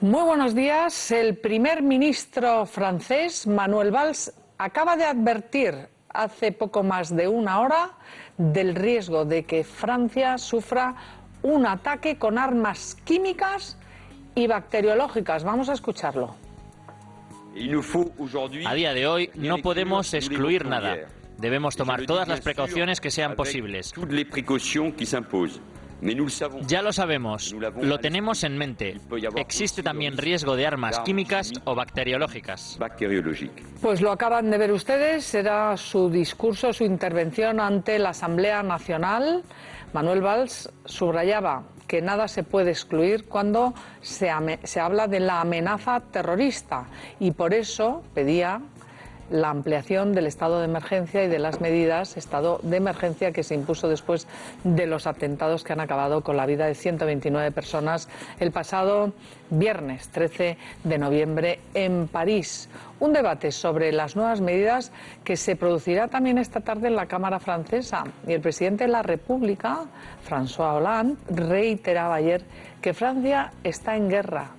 Muy buenos días. El primer ministro francés, Manuel Valls, acaba de advertir hace poco más de una hora del riesgo de que Francia sufra un ataque con armas químicas y bacteriológicas. Vamos a escucharlo. A día de hoy no podemos excluir nada. Debemos tomar todas las precauciones que sean posibles. Ya lo sabemos, lo tenemos en mente. Existe también riesgo de armas químicas o bacteriológicas. Pues lo acaban de ver ustedes, será su discurso, su intervención ante la Asamblea Nacional. Manuel Valls subrayaba que nada se puede excluir cuando se habla de la amenaza terrorista y por eso pedía la ampliación del estado de emergencia y de las medidas estado de emergencia que se impuso después de los atentados que han acabado con la vida de 129 personas el pasado viernes 13 de noviembre en París. Un debate sobre las nuevas medidas que se producirá también esta tarde en la Cámara francesa. Y el presidente de la República, François Hollande, reiteraba ayer que Francia está en guerra,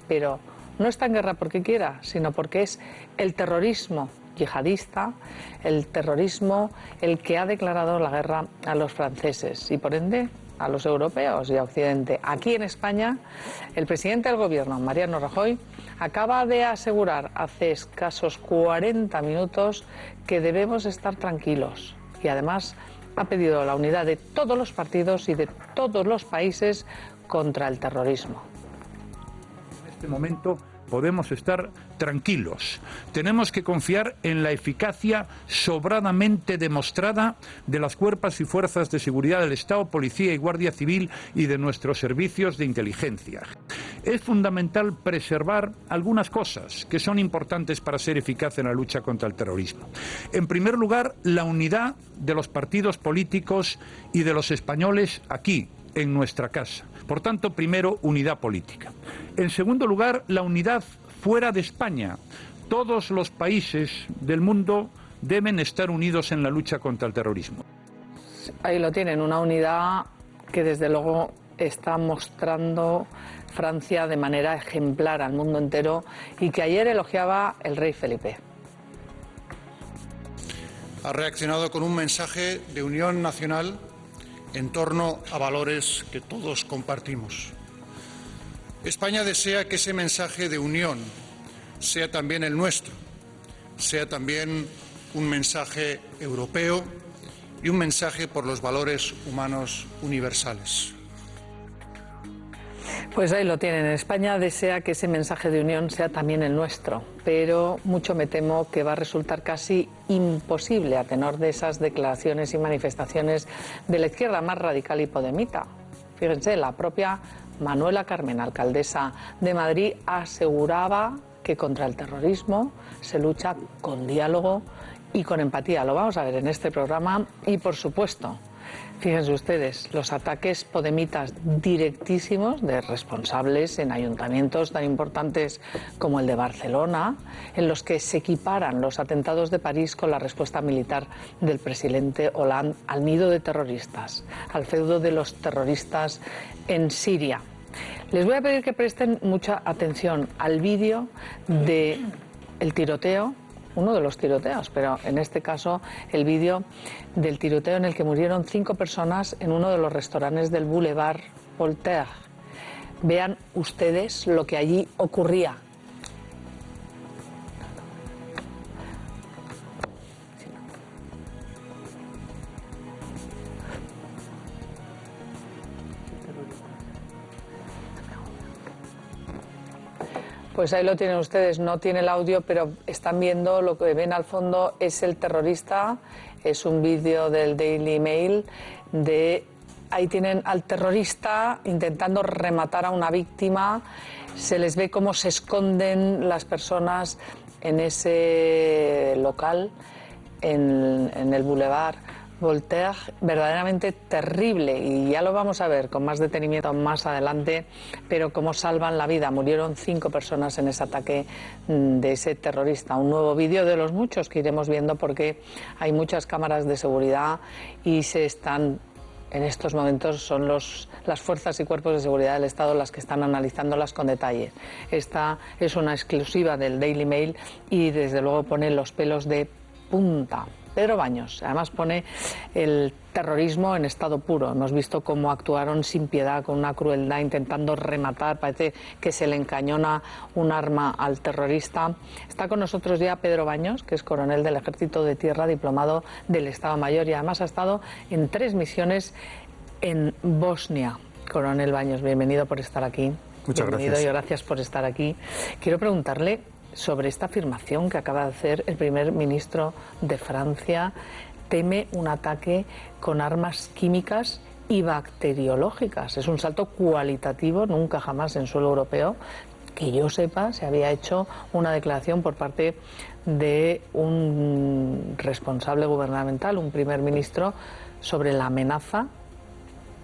pero no está en guerra porque quiera, sino porque es el terrorismo yihadista, el terrorismo el que ha declarado la guerra a los franceses y por ende a los europeos y a Occidente. Aquí en España, el presidente del gobierno, Mariano Rajoy, acaba de asegurar hace escasos 40 minutos que debemos estar tranquilos y además ha pedido la unidad de todos los partidos y de todos los países contra el terrorismo. En este momento podemos estar tranquilos. Tenemos que confiar en la eficacia sobradamente demostrada de las cuerpos y fuerzas de seguridad del Estado, Policía y Guardia Civil y de nuestros servicios de inteligencia. Es fundamental preservar algunas cosas que son importantes para ser eficaz en la lucha contra el terrorismo. En primer lugar, la unidad de los partidos políticos y de los españoles aquí, en nuestra casa. Por tanto, primero, unidad política. En segundo lugar, la unidad fuera de España. Todos los países del mundo deben estar unidos en la lucha contra el terrorismo. Ahí lo tienen, una unidad que desde luego está mostrando Francia de manera ejemplar al mundo entero y que ayer elogiaba el rey Felipe. Ha reaccionado con un mensaje de unión nacional en torno a valores que todos compartimos. España desea que ese mensaje de unión sea también el nuestro, sea también un mensaje europeo y un mensaje por los valores humanos universales. Pues ahí lo tienen. España desea que ese mensaje de unión sea también el nuestro, pero mucho me temo que va a resultar casi imposible a tenor de esas declaraciones y manifestaciones de la izquierda más radical y podemita. Fíjense, la propia Manuela Carmen, alcaldesa de Madrid, aseguraba que contra el terrorismo se lucha con diálogo y con empatía. Lo vamos a ver en este programa y, por supuesto, fíjense ustedes, los ataques podemitas directísimos de responsables en ayuntamientos tan importantes como el de Barcelona, en los que se equiparan los atentados de París con la respuesta militar del presidente Hollande al nido de terroristas, al feudo de los terroristas en Siria. Les voy a pedir que presten mucha atención al vídeo del tiroteo, uno de los tiroteos, pero en este caso el vídeo del tiroteo en el que murieron 5 personas en uno de los restaurantes del Boulevard Voltaire. Vean ustedes lo que allí ocurría. Pues ahí lo tienen ustedes, no tiene el audio, pero están viendo, lo que ven al fondo es el terrorista, es un vídeo del Daily Mail, ahí tienen al terrorista intentando rematar a una víctima, se les ve cómo se esconden las personas en ese local, en el Boulevard Voltaire, verdaderamente terrible, y ya lo vamos a ver con más detenimiento más adelante, pero cómo salvan la vida. Murieron 5 personas en ese ataque de ese terrorista. Un nuevo vídeo de los muchos que iremos viendo porque hay muchas cámaras de seguridad y se están en estos momentos son las fuerzas y cuerpos de seguridad del Estado las que están analizándolas con detalle. Esta es una exclusiva del Daily Mail y desde luego pone los pelos de punta. Pedro Baños, además pone el terrorismo en estado puro. Hemos visto cómo actuaron sin piedad, con una crueldad, intentando rematar. Parece que se le encañona un arma al terrorista. Está con nosotros ya Pedro Baños, que es coronel del Ejército de Tierra, diplomado del Estado Mayor y además ha estado en 3 misiones en Bosnia. Coronel Baños, bienvenido por estar aquí. Muchas gracias. Y gracias por estar aquí. Quiero preguntarle sobre esta afirmación que acaba de hacer el primer ministro de Francia. Teme un ataque con armas químicas y bacteriológicas. Es un salto cualitativo, nunca jamás en suelo europeo, que yo sepa, se había hecho una declaración por parte de un responsable gubernamental, un primer ministro, sobre la amenaza.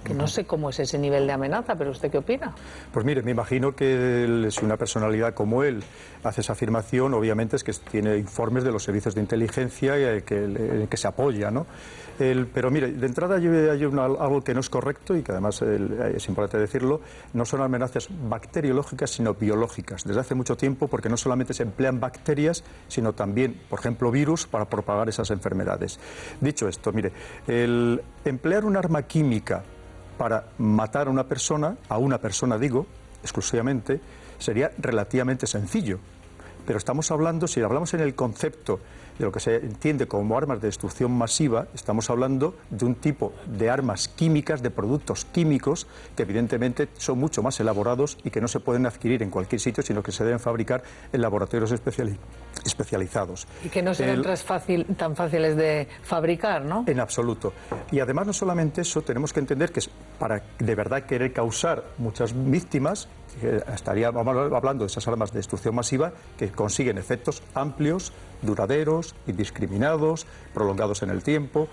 Que no sé cómo es ese nivel de amenaza, pero ¿usted qué opina? Pues mire, me imagino que si una personalidad como él hace esa afirmación, obviamente es que tiene informes de los servicios de inteligencia que se apoya, ¿no? Pero mire, de entrada hay algo que no es correcto y que además es importante decirlo, no son amenazas bacteriológicas, sino biológicas, desde hace mucho tiempo, porque no solamente se emplean bacterias, sino también, por ejemplo, virus para propagar esas enfermedades. Dicho esto, mire, el emplear un arma química para matar a una persona digo, exclusivamente, sería relativamente sencillo. Pero estamos hablando, si hablamos en el concepto de lo que se entiende como armas de destrucción masiva, estamos hablando de un tipo de armas químicas, de productos químicos, que evidentemente son mucho más elaborados y que no se pueden adquirir en cualquier sitio, sino que se deben fabricar en laboratorios especializados. Y que no serán tan fáciles de fabricar, ¿no? En absoluto. Y además no solamente eso, tenemos que entender que para de verdad querer causar muchas víctimas, estaríamos hablando de esas armas de destrucción masiva que consiguen efectos amplios, duraderos, indiscriminados, prolongados en el tiempo,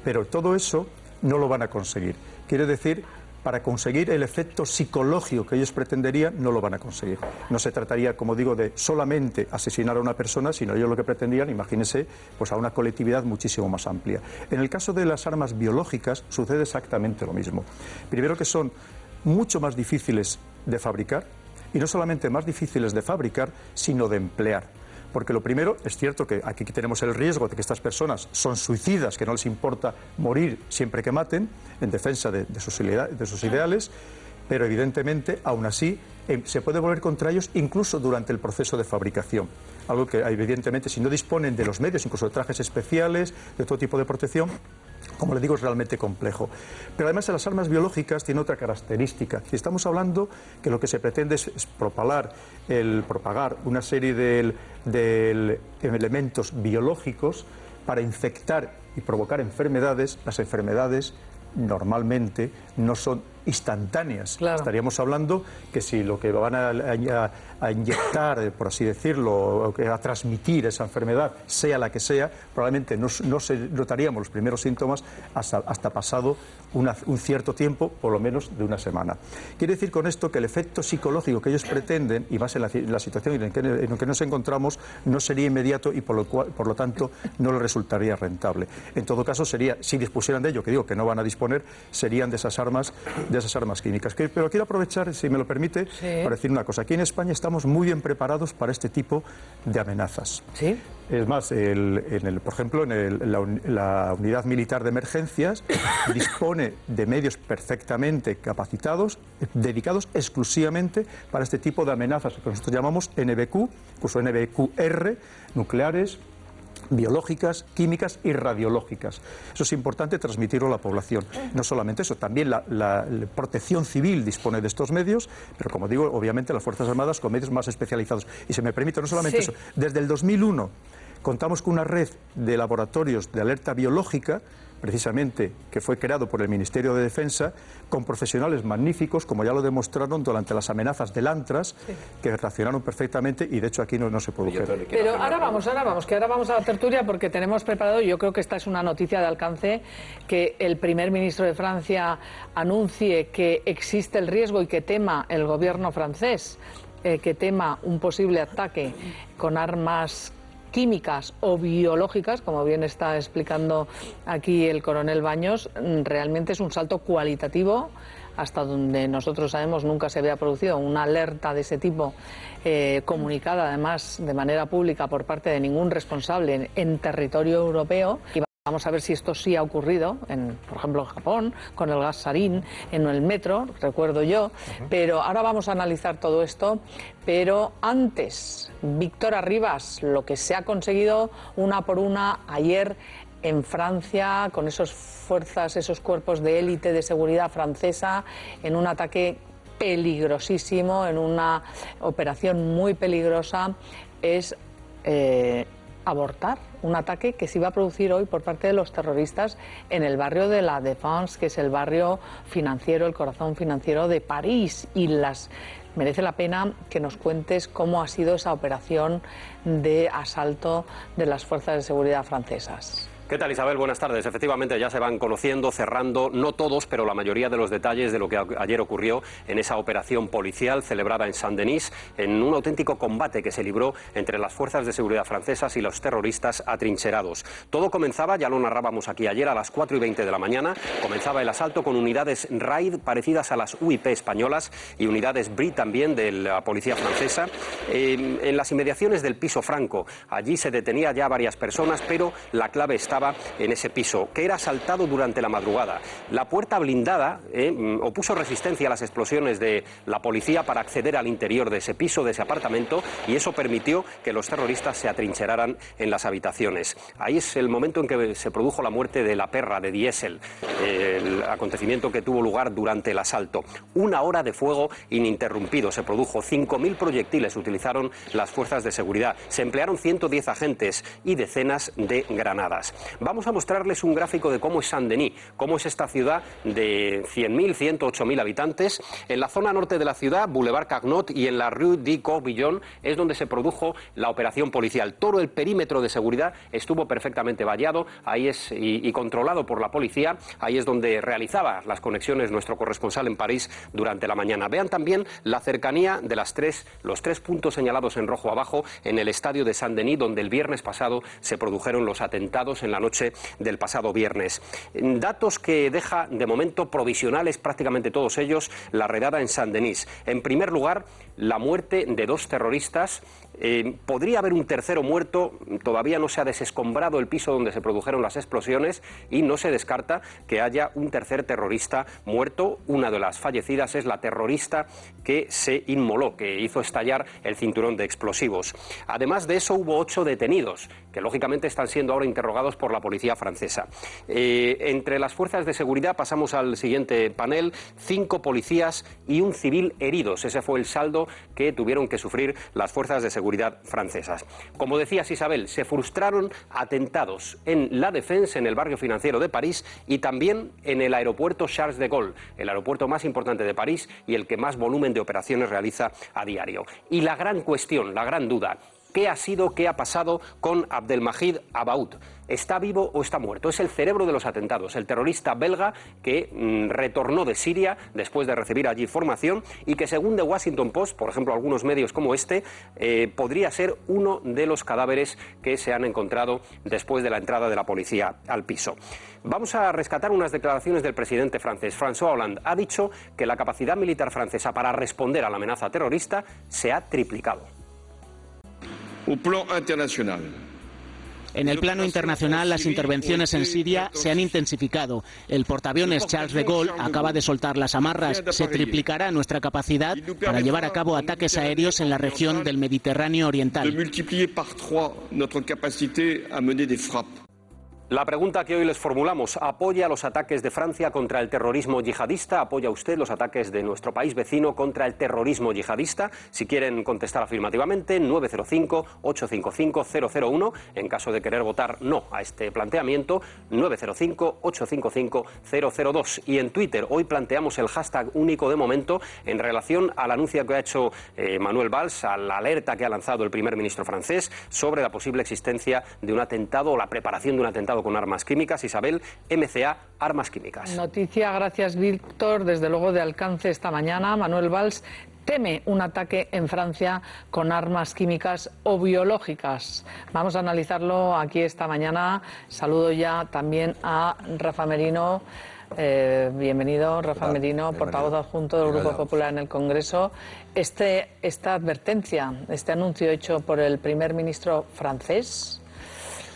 pero todo eso no lo van a conseguir. Quiere decir, para conseguir el efecto psicológico que ellos pretenderían, no lo van a conseguir. No se trataría, como digo, de solamente asesinar a una persona, sino ellos lo que pretendían, imagínense, pues a una colectividad muchísimo más amplia. En el caso de las armas biológicas sucede exactamente lo mismo. Primero que son mucho más difíciles de fabricar, y no solamente más difíciles de fabricar, sino de emplear. Porque lo primero, es cierto que aquí tenemos el riesgo de que estas personas son suicidas, que no les importa morir siempre que maten, en defensa de sus ideales, pero evidentemente, aún así, se puede volver contra ellos incluso durante el proceso de fabricación. Algo que, evidentemente, si no disponen de los medios, incluso de trajes especiales, de todo tipo de protección, como le digo, es realmente complejo. Pero además las armas biológicas tienen otra característica. Si estamos hablando que lo que se pretende es propagar una serie de elementos biológicos para infectar y provocar enfermedades, las enfermedades normalmente no son instantáneas. Claro. Estaríamos hablando que si lo que van a inyectar, por así decirlo, a transmitir esa enfermedad, sea la que sea, probablemente no notaríamos los primeros síntomas hasta pasado un cierto tiempo, por lo menos de una semana. Quiere decir con esto que el efecto psicológico que ellos pretenden, y más en la situación en la que nos encontramos, no sería inmediato y por lo tanto no les resultaría rentable. En todo caso, sería, si dispusieran de ello, que digo que no van a disponer, serían de esas armas químicas. Pero quiero aprovechar, si me lo permite, para decir una cosa. Aquí en España estamos muy bien preparados para este tipo de amenazas. ¿Sí? Es más, por ejemplo, la Unidad Militar de Emergencias dispone de medios perfectamente capacitados, dedicados exclusivamente para este tipo de amenazas que nosotros llamamos NBQ, incluso NBQR, nucleares, biológicas, químicas y radiológicas. Eso es importante transmitirlo a la población. No solamente eso, también la protección civil dispone de estos medios, pero como digo, obviamente las Fuerzas Armadas con medios más especializados. Y se me permite, no solamente eso, desde el 2001 contamos con una red de laboratorios de alerta biológica, precisamente, que fue creado por el Ministerio de Defensa, con profesionales magníficos, como ya lo demostraron durante las amenazas del Antras, que reaccionaron perfectamente y de hecho aquí no se produjeron. Pero ahora vamos a la tertulia porque tenemos preparado, yo creo que esta es una noticia de alcance, que el primer ministro de Francia anuncie que existe el riesgo y que tema el gobierno francés, que tema un posible ataque con armas químicas o biológicas, como bien está explicando aquí el coronel Baños, realmente es un salto cualitativo. Hasta donde nosotros sabemos nunca se había producido una alerta de ese tipo comunicada además de manera pública por parte de ningún responsable en territorio europeo. Y vamos a ver si esto sí ha ocurrido, por ejemplo, en Japón, con el gas sarín, en el metro, recuerdo yo. Pero ahora vamos a analizar todo esto. Pero antes, Víctor Arribas, lo que se ha conseguido una por una ayer en Francia, con esos cuerpos de élite de seguridad francesa, en un ataque peligrosísimo, en una operación muy peligrosa, es abortar un ataque que se iba a producir hoy por parte de los terroristas en el barrio de La Défense, que es el barrio financiero, el corazón financiero de París. Y merece la pena que nos cuentes cómo ha sido esa operación de asalto de las fuerzas de seguridad francesas. ¿Qué tal, Isabel? Buenas tardes. Efectivamente, ya se van conociendo, cerrando, no todos, pero la mayoría de los detalles de lo que ayer ocurrió en esa operación policial celebrada en Saint-Denis, en un auténtico combate que se libró entre las fuerzas de seguridad francesas y los terroristas atrincherados. Todo comenzaba, ya lo narrábamos aquí ayer, a las 4:20 de la mañana. Comenzaba el asalto con unidades RAID parecidas a las UIP españolas y unidades BRI también de la policía francesa. En las inmediaciones del piso Franco, allí se detenía ya varias personas, pero la clave estaba en ese piso, que era asaltado durante la madrugada. La puerta blindada opuso resistencia a las explosiones de la policía para acceder al interior de ese piso, de ese apartamento, y eso permitió que los terroristas se atrincheraran en las habitaciones. Ahí es el momento en que se produjo la muerte de la perra de Diesel, el acontecimiento que tuvo lugar durante el asalto. 1 hora de fuego ininterrumpido se produjo, 5.000 proyectiles utilizaron las fuerzas de seguridad, se emplearon 110 agentes y decenas de granadas. Vamos a mostrarles un gráfico de cómo es Saint-Denis, cómo es esta ciudad de 100.000, 108.000 habitantes. En la zona norte de la ciudad, Boulevard Carnot y en la Rue du Corbillon, es donde se produjo la operación policial. Todo el perímetro de seguridad estuvo perfectamente vallado y controlado por la policía. Ahí es donde realizaba las conexiones nuestro corresponsal en París durante la mañana. Vean también la cercanía de los 3 puntos señalados en rojo abajo en el estadio de Saint-Denis, donde el viernes pasado se produjeron los atentados en la noche del pasado viernes. Datos que deja de momento provisionales, prácticamente todos ellos, la redada en Saint-Denis. En primer lugar, la muerte de 2 terroristas. Podría haber un tercero muerto, todavía no se ha desescombrado el piso donde se produjeron las explosiones y no se descarta que haya un tercer terrorista muerto. Una de las fallecidas es la terrorista que se inmoló, que hizo estallar el cinturón de explosivos. Además de eso, hubo 8 detenidos, que lógicamente están siendo ahora interrogados por la policía francesa. Entre las fuerzas de seguridad, pasamos al siguiente panel, 5 policías y un civil heridos. Ese fue el saldo que tuvieron que sufrir las fuerzas de seguridad francesas. Como decías, Isabel, se frustraron atentados en La Défense, en el barrio financiero de París, y también en el aeropuerto Charles de Gaulle, el aeropuerto más importante de París y el que más volumen de operaciones realiza a diario. Y la gran cuestión, la gran duda: ¿qué ha pasado con Abdelmajid Abaoud? ¿Está vivo o está muerto? Es el cerebro de los atentados, el terrorista belga que retornó de Siria después de recibir allí formación y que, según The Washington Post, por ejemplo, algunos medios como este, podría ser uno de los cadáveres que se han encontrado después de la entrada de la policía al piso. Vamos a rescatar unas declaraciones del presidente francés. François Hollande ha dicho que la capacidad militar francesa para responder a la amenaza terrorista se ha triplicado. En el plano internacional, las intervenciones en Siria se han intensificado. El portaaviones Charles de Gaulle acaba de soltar las amarras. Se triplicará nuestra capacidad para llevar a cabo ataques aéreos en la región del Mediterráneo Oriental. La pregunta que hoy les formulamos: ¿apoya los ataques de Francia contra el terrorismo yihadista? ¿Apoya usted los ataques de nuestro país vecino contra el terrorismo yihadista? Si quieren contestar afirmativamente, 905-855-001. En caso de querer votar no a este planteamiento, 905-855-002. Y en Twitter hoy planteamos el hashtag único de momento en relación al anuncio que ha hecho Manuel Valls, a la alerta que ha lanzado el primer ministro francés sobre la posible existencia de un atentado o la preparación de un atentado con armas químicas. Isabel, MCA, armas químicas. Noticia, gracias Víctor, desde luego de alcance esta mañana. Manuel Valls teme un ataque en Francia con armas químicas o biológicas. Vamos a analizarlo aquí esta mañana. Saludo ya también a Rafa Merino. Bienvenido, Rafa Merino, portavoz adjunto del Grupo Popular en el Congreso. Esta advertencia, este anuncio hecho por el primer ministro francés,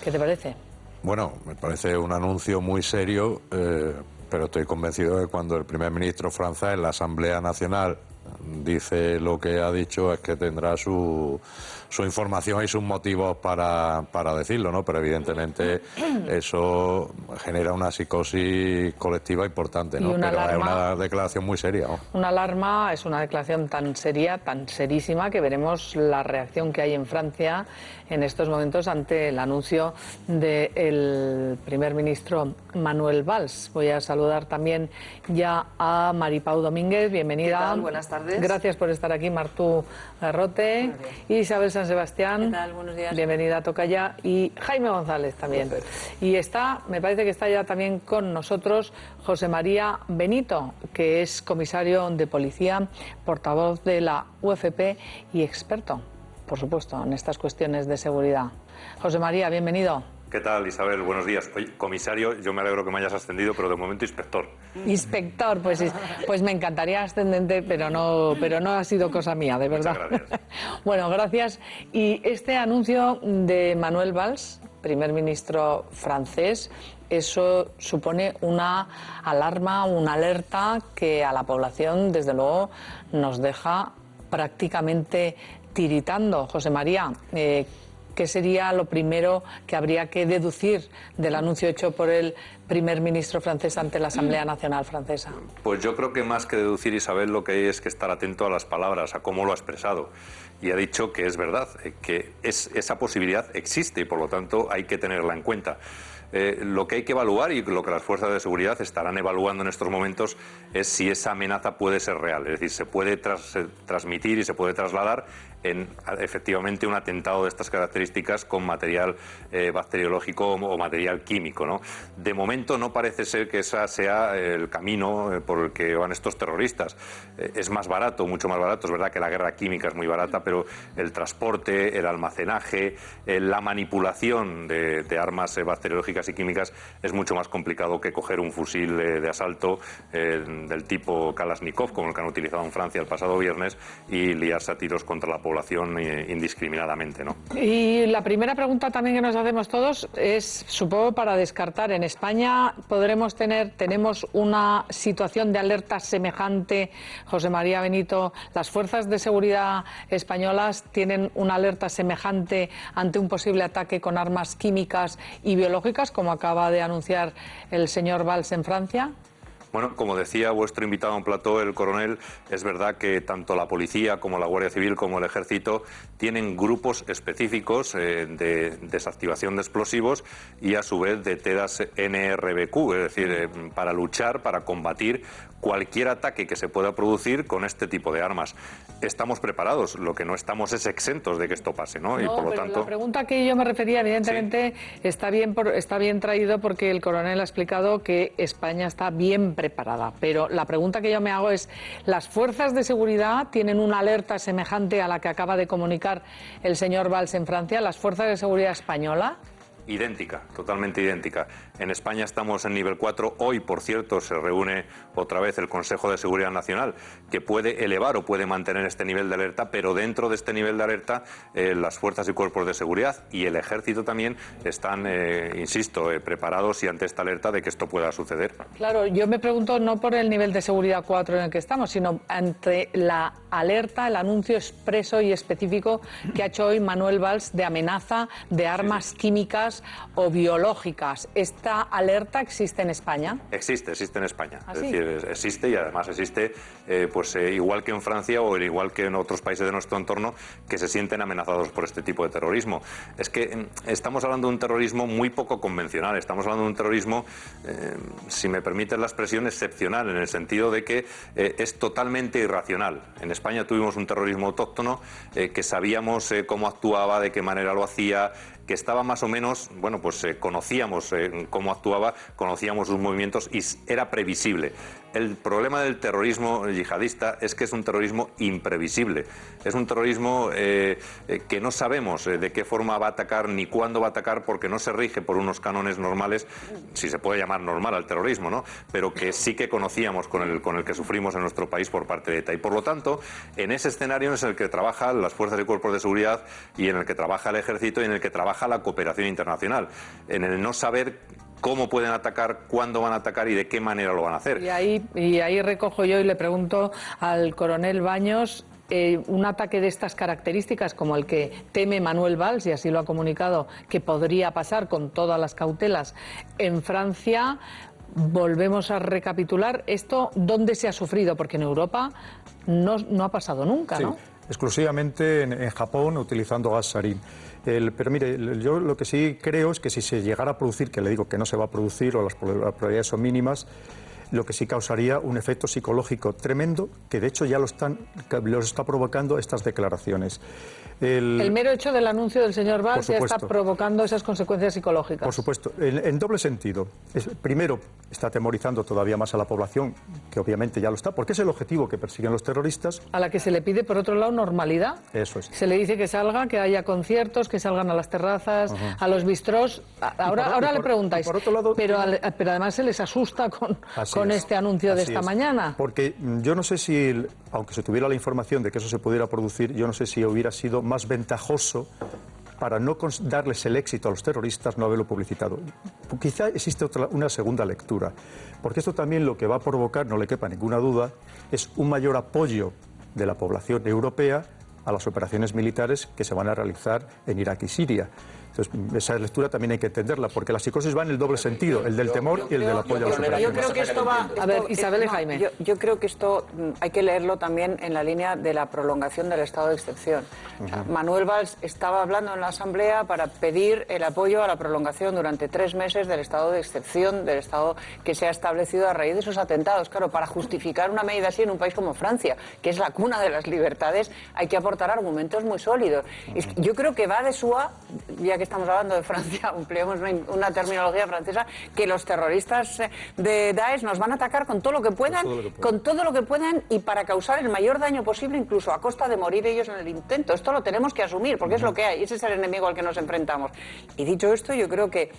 ¿qué te parece? Bueno, me parece un anuncio muy serio, pero estoy convencido de que cuando el primer ministro francés en la Asamblea Nacional dice lo que ha dicho es que tendrá su información y sus motivos para decirlo, ¿no? Pero evidentemente eso genera una psicosis colectiva importante, ¿no? Pero es una declaración muy seria, ¿no? Una alarma, es una declaración tan seria, tan serísima, que veremos la reacción que hay en Francia en estos momentos ante el anuncio del primer ministro Manuel Valls. Voy a saludar también ya a Maripau Domínguez, bienvenida. ¿Qué tal? Buenas tardes. Gracias por estar aquí, Martú Garrote. Y Isabel San Sebastián. ¿Qué tal? Buenos días. Bienvenida a Tocaya. Y Jaime González también. Y me parece que está ya también con nosotros José María Benito, que es comisario de policía, portavoz de la UFP y experto, por supuesto, en estas cuestiones de seguridad. José María, bienvenido. ¿Qué tal, Isabel? Buenos días. Oye, comisario, yo me alegro que me hayas ascendido, pero de momento inspector. Inspector, pues me encantaría ascendente, pero no ha sido cosa mía, de verdad. Muchas gracias. Bueno, gracias. Y este anuncio de Manuel Valls, primer ministro francés, eso supone una alarma, una alerta que a la población, desde luego, nos deja prácticamente tiritando. José María, ¿qué sería lo primero que habría que deducir del anuncio hecho por el primer ministro francés ante la Asamblea Nacional francesa? Pues yo creo que más que deducir, Isabel, lo que hay es que estar atento a las palabras, a cómo lo ha expresado. Y ha dicho que es verdad, que esa posibilidad existe y por lo tanto hay que tenerla en cuenta. Lo que hay que evaluar y lo que las fuerzas de seguridad estarán evaluando en estos momentos es si esa amenaza puede ser real, es decir, se puede transmitir y se puede trasladar en efectivamente un atentado de estas características con material bacteriológico o material químico, ¿no? De momento no parece ser que ese sea el camino por el que van estos terroristas. Es más barato, mucho más barato. Es verdad que la guerra química es muy barata, pero el transporte, el almacenaje, la manipulación de armas bacteriológicas y químicas es mucho más complicado que coger un fusil de asalto del tipo Kalashnikov, como el que han utilizado en Francia el pasado viernes, y liarse a tiros contra la población indiscriminadamente, ¿no? Y la primera pregunta también que nos hacemos todos es, supongo, para descartar, en España tenemos una situación de alerta semejante, José María Benito. ¿Las fuerzas de seguridad españolas tienen una alerta semejante ante un posible ataque con armas químicas y biológicas, como acaba de anunciar el señor Valls en Francia? Bueno, como decía vuestro invitado en plató, el coronel, es verdad que tanto la policía como la Guardia Civil como el Ejército tienen grupos específicos de desactivación de explosivos y a su vez de TEDAS NRBQ, es decir, para luchar, para combatir cualquier ataque que se pueda producir con este tipo de armas. Estamos preparados, lo que no estamos es exentos de que esto pase, ¿no? Y por lo tanto, la pregunta que yo me refería, evidentemente, sí, está bien traído porque el coronel ha explicado que España está bien preparada. Pero la pregunta que yo me hago es, ¿las fuerzas de seguridad tienen una alerta semejante a la que acaba de comunicar el señor Valls en Francia? ¿Las fuerzas de seguridad española? Idéntica, totalmente idéntica. En España estamos en nivel 4. Hoy, por cierto, se reúne otra vez el Consejo de Seguridad Nacional, que puede elevar o puede mantener este nivel de alerta, pero dentro de este nivel de alerta las fuerzas y cuerpos de seguridad y el Ejército también están, insisto, preparados y ante esta alerta de que esto pueda suceder. Claro, yo me pregunto no por el nivel de seguridad 4 en el que estamos, sino ante la alerta, el anuncio expreso y específico que ha hecho hoy Manuel Valls de amenaza de armas químicas o biológicas. ¿Esta alerta existe en España? Existe en España. ¿Ah, es sí? decir, existe y además existe igual que en Francia o igual que en otros países de nuestro entorno que se sienten amenazados por este tipo de terrorismo. Es que estamos hablando de un terrorismo muy poco convencional. Estamos hablando de un terrorismo, si me permiten la expresión, excepcional, en el sentido de que es totalmente irracional. En España tuvimos un terrorismo autóctono que sabíamos cómo actuaba, de qué manera lo hacía, que estaba más o menos, conocíamos cómo actuaba, conocíamos sus movimientos y era previsible. El problema del terrorismo yihadista es que es un terrorismo imprevisible. Es un terrorismo que no sabemos de qué forma va a atacar ni cuándo va a atacar, porque no se rige por unos cánones normales, si se puede llamar normal al terrorismo, ¿no? Pero que sí que conocíamos con el que sufrimos en nuestro país por parte de ETA. Y por lo tanto, en ese escenario es el que trabajan las fuerzas y cuerpos de seguridad y en el que trabaja el ejército y en el que trabaja la cooperación internacional. En el no saber cómo pueden atacar, cuándo van a atacar y de qué manera lo van a hacer. Y ahí recojo yo y le pregunto al coronel Baños, un ataque de estas características como el que teme Manuel Valls, y así lo ha comunicado, que podría pasar con todas las cautelas en Francia. Volvemos a recapitular esto, ¿dónde se ha sufrido? Porque en Europa no ha pasado nunca, ¿no? Sí, exclusivamente en Japón, utilizando gas sarín. Pero mire, yo lo que sí creo es que si se llegara a producir, que le digo que no se va a producir o las probabilidades son mínimas, lo que sí causaría un efecto psicológico tremendo, que de hecho ya lo está provocando estas declaraciones. El mero hecho del anuncio del señor Valls ya está provocando esas consecuencias psicológicas. Por supuesto, en doble sentido. Primero, está atemorizando todavía más a la población, que obviamente ya lo está, porque es el objetivo que persiguen los terroristas. A la que se le pide, por otro lado, normalidad. Eso es. Se le dice que salga, que haya conciertos, que salgan a las terrazas, a los bistrós. Ahora le preguntáis, por otro lado, pero además se les asusta con este anuncio de esta mañana. Porque yo no sé si, aunque se tuviera la información de que eso se pudiera producir, yo no sé si hubiera sido más ventajoso para no darles el éxito a los terroristas no haberlo publicitado. Quizá existe una segunda lectura, porque esto también lo que va a provocar, no le quepa ninguna duda, es un mayor apoyo de la población europea a las operaciones militares que se van a realizar en Irak y Siria. Entonces, esa lectura también hay que entenderla, porque la psicosis va en el doble sentido, el del temor y el del apoyo a las operaciones. Yo creo que esto va... A ver, Isabel y Jaime. Yo creo que esto hay que leerlo también en la línea de la prolongación del estado de excepción. O sea, Manuel Valls estaba hablando en la Asamblea para pedir el apoyo a la prolongación durante 3 meses del estado de excepción, del estado que se ha establecido a raíz de esos atentados. Claro, para justificar una medida así en un país como Francia, que es la cuna de las libertades, hay que aportar argumentos muy sólidos. Yo creo que va de SUA, ya que estamos hablando de Francia, empleemos una terminología francesa, que los terroristas de Daesh nos van a atacar con todo lo que puedan, y para causar el mayor daño posible, incluso a costa de morir ellos en el intento. Esto lo tenemos que asumir, porque es lo que hay, ese es el enemigo al que nos enfrentamos. Y dicho esto, yo creo que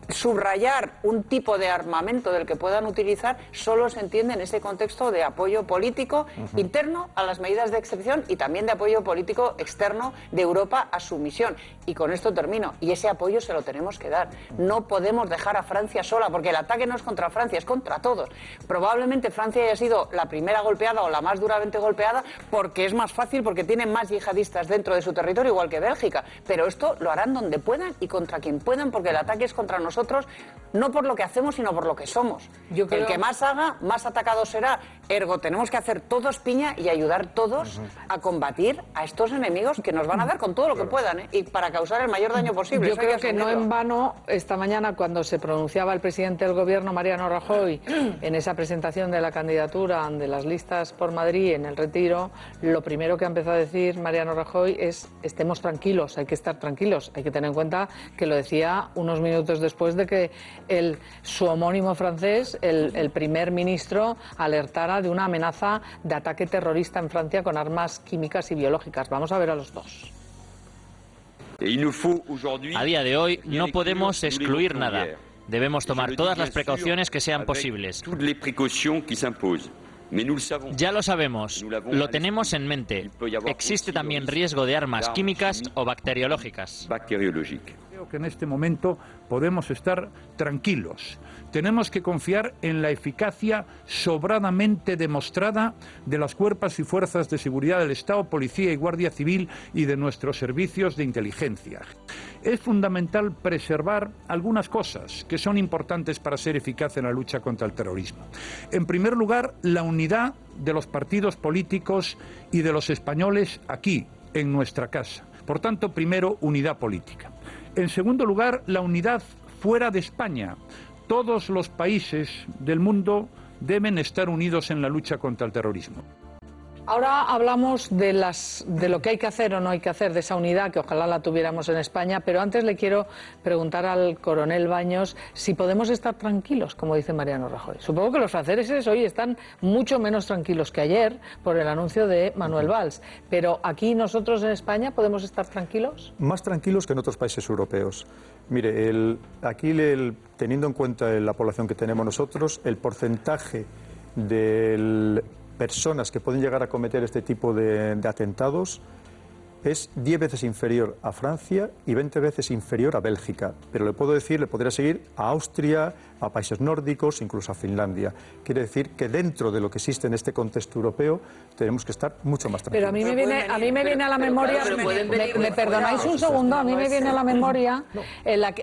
subrayar un tipo de armamento del que puedan utilizar solo se entiende en ese contexto de apoyo político interno a las medidas de excepción y también de apoyo político externo de Europa a su misión. Y con esto termino. Y ese apoyo se lo tenemos que dar. No podemos dejar a Francia sola, porque el ataque no es contra Francia, es contra todos. Probablemente Francia haya sido la primera golpeada o la más duramente golpeada porque es más fácil, porque tiene más yihadistas dentro de su territorio, igual que Bélgica. Pero esto lo harán donde puedan y contra quien puedan, porque el ataque es contra nosotros, no por lo que hacemos, sino por lo que somos. El que más haga, más atacado será. Ergo, tenemos que hacer todos piña y ayudar todos a combatir a estos enemigos que nos van a dar con todo lo que puedan, y para causar el mayor daño posible. Yo creo que no en vano, esta mañana, cuando se pronunciaba el presidente del Gobierno, Mariano Rajoy, en esa presentación de la candidatura de las listas por Madrid en el Retiro, lo primero que ha empezado a decir Mariano Rajoy es: estemos tranquilos, hay que estar tranquilos. Hay que tener en cuenta que lo decía unos minutos después de que su homónimo francés, el primer ministro, alertara de una amenaza de ataque terrorista en Francia con armas químicas y biológicas. Vamos a ver a los dos. A día de hoy no podemos excluir nada. Debemos tomar todas las precauciones que sean posibles. Ya lo sabemos, lo tenemos en mente. Existe también riesgo de armas químicas o bacteriológicas. Creo que en este momento podemos estar tranquilos. Tenemos que confiar en la eficacia sobradamente demostrada de las cuerpos y fuerzas de seguridad del Estado, Policía y Guardia Civil y de nuestros servicios de inteligencia. Es fundamental preservar algunas cosas que son importantes para ser eficaz en la lucha contra el terrorismo. En primer lugar, la unidad de los partidos políticos y de los españoles aquí, en nuestra casa. Por tanto, primero, unidad política. En segundo lugar, la unidad fuera de España. Todos los países del mundo deben estar unidos en la lucha contra el terrorismo. Ahora hablamos de lo que hay que hacer o no hay que hacer, de esa unidad que ojalá la tuviéramos en España, pero antes le quiero preguntar al coronel Baños si podemos estar tranquilos, como dice Mariano Rajoy. Supongo que los franceses hoy están mucho menos tranquilos que ayer por el anuncio de Manuel Valls, pero aquí nosotros en España ¿podemos estar tranquilos? Más tranquilos que en otros países europeos. Mire, teniendo en cuenta la población que tenemos nosotros, el porcentaje de personas que pueden llegar a cometer este tipo de atentados es 10 veces inferior a Francia y 20 veces inferior a Bélgica. Pero le podría seguir a Austria, a países nórdicos, incluso a Finlandia. Quiere decir que dentro de lo que existe en este contexto europeo tenemos que estar mucho más tranquilos. Pero a mí me viene a la memoria, me perdonáis un segundo, a mí me viene a la memoria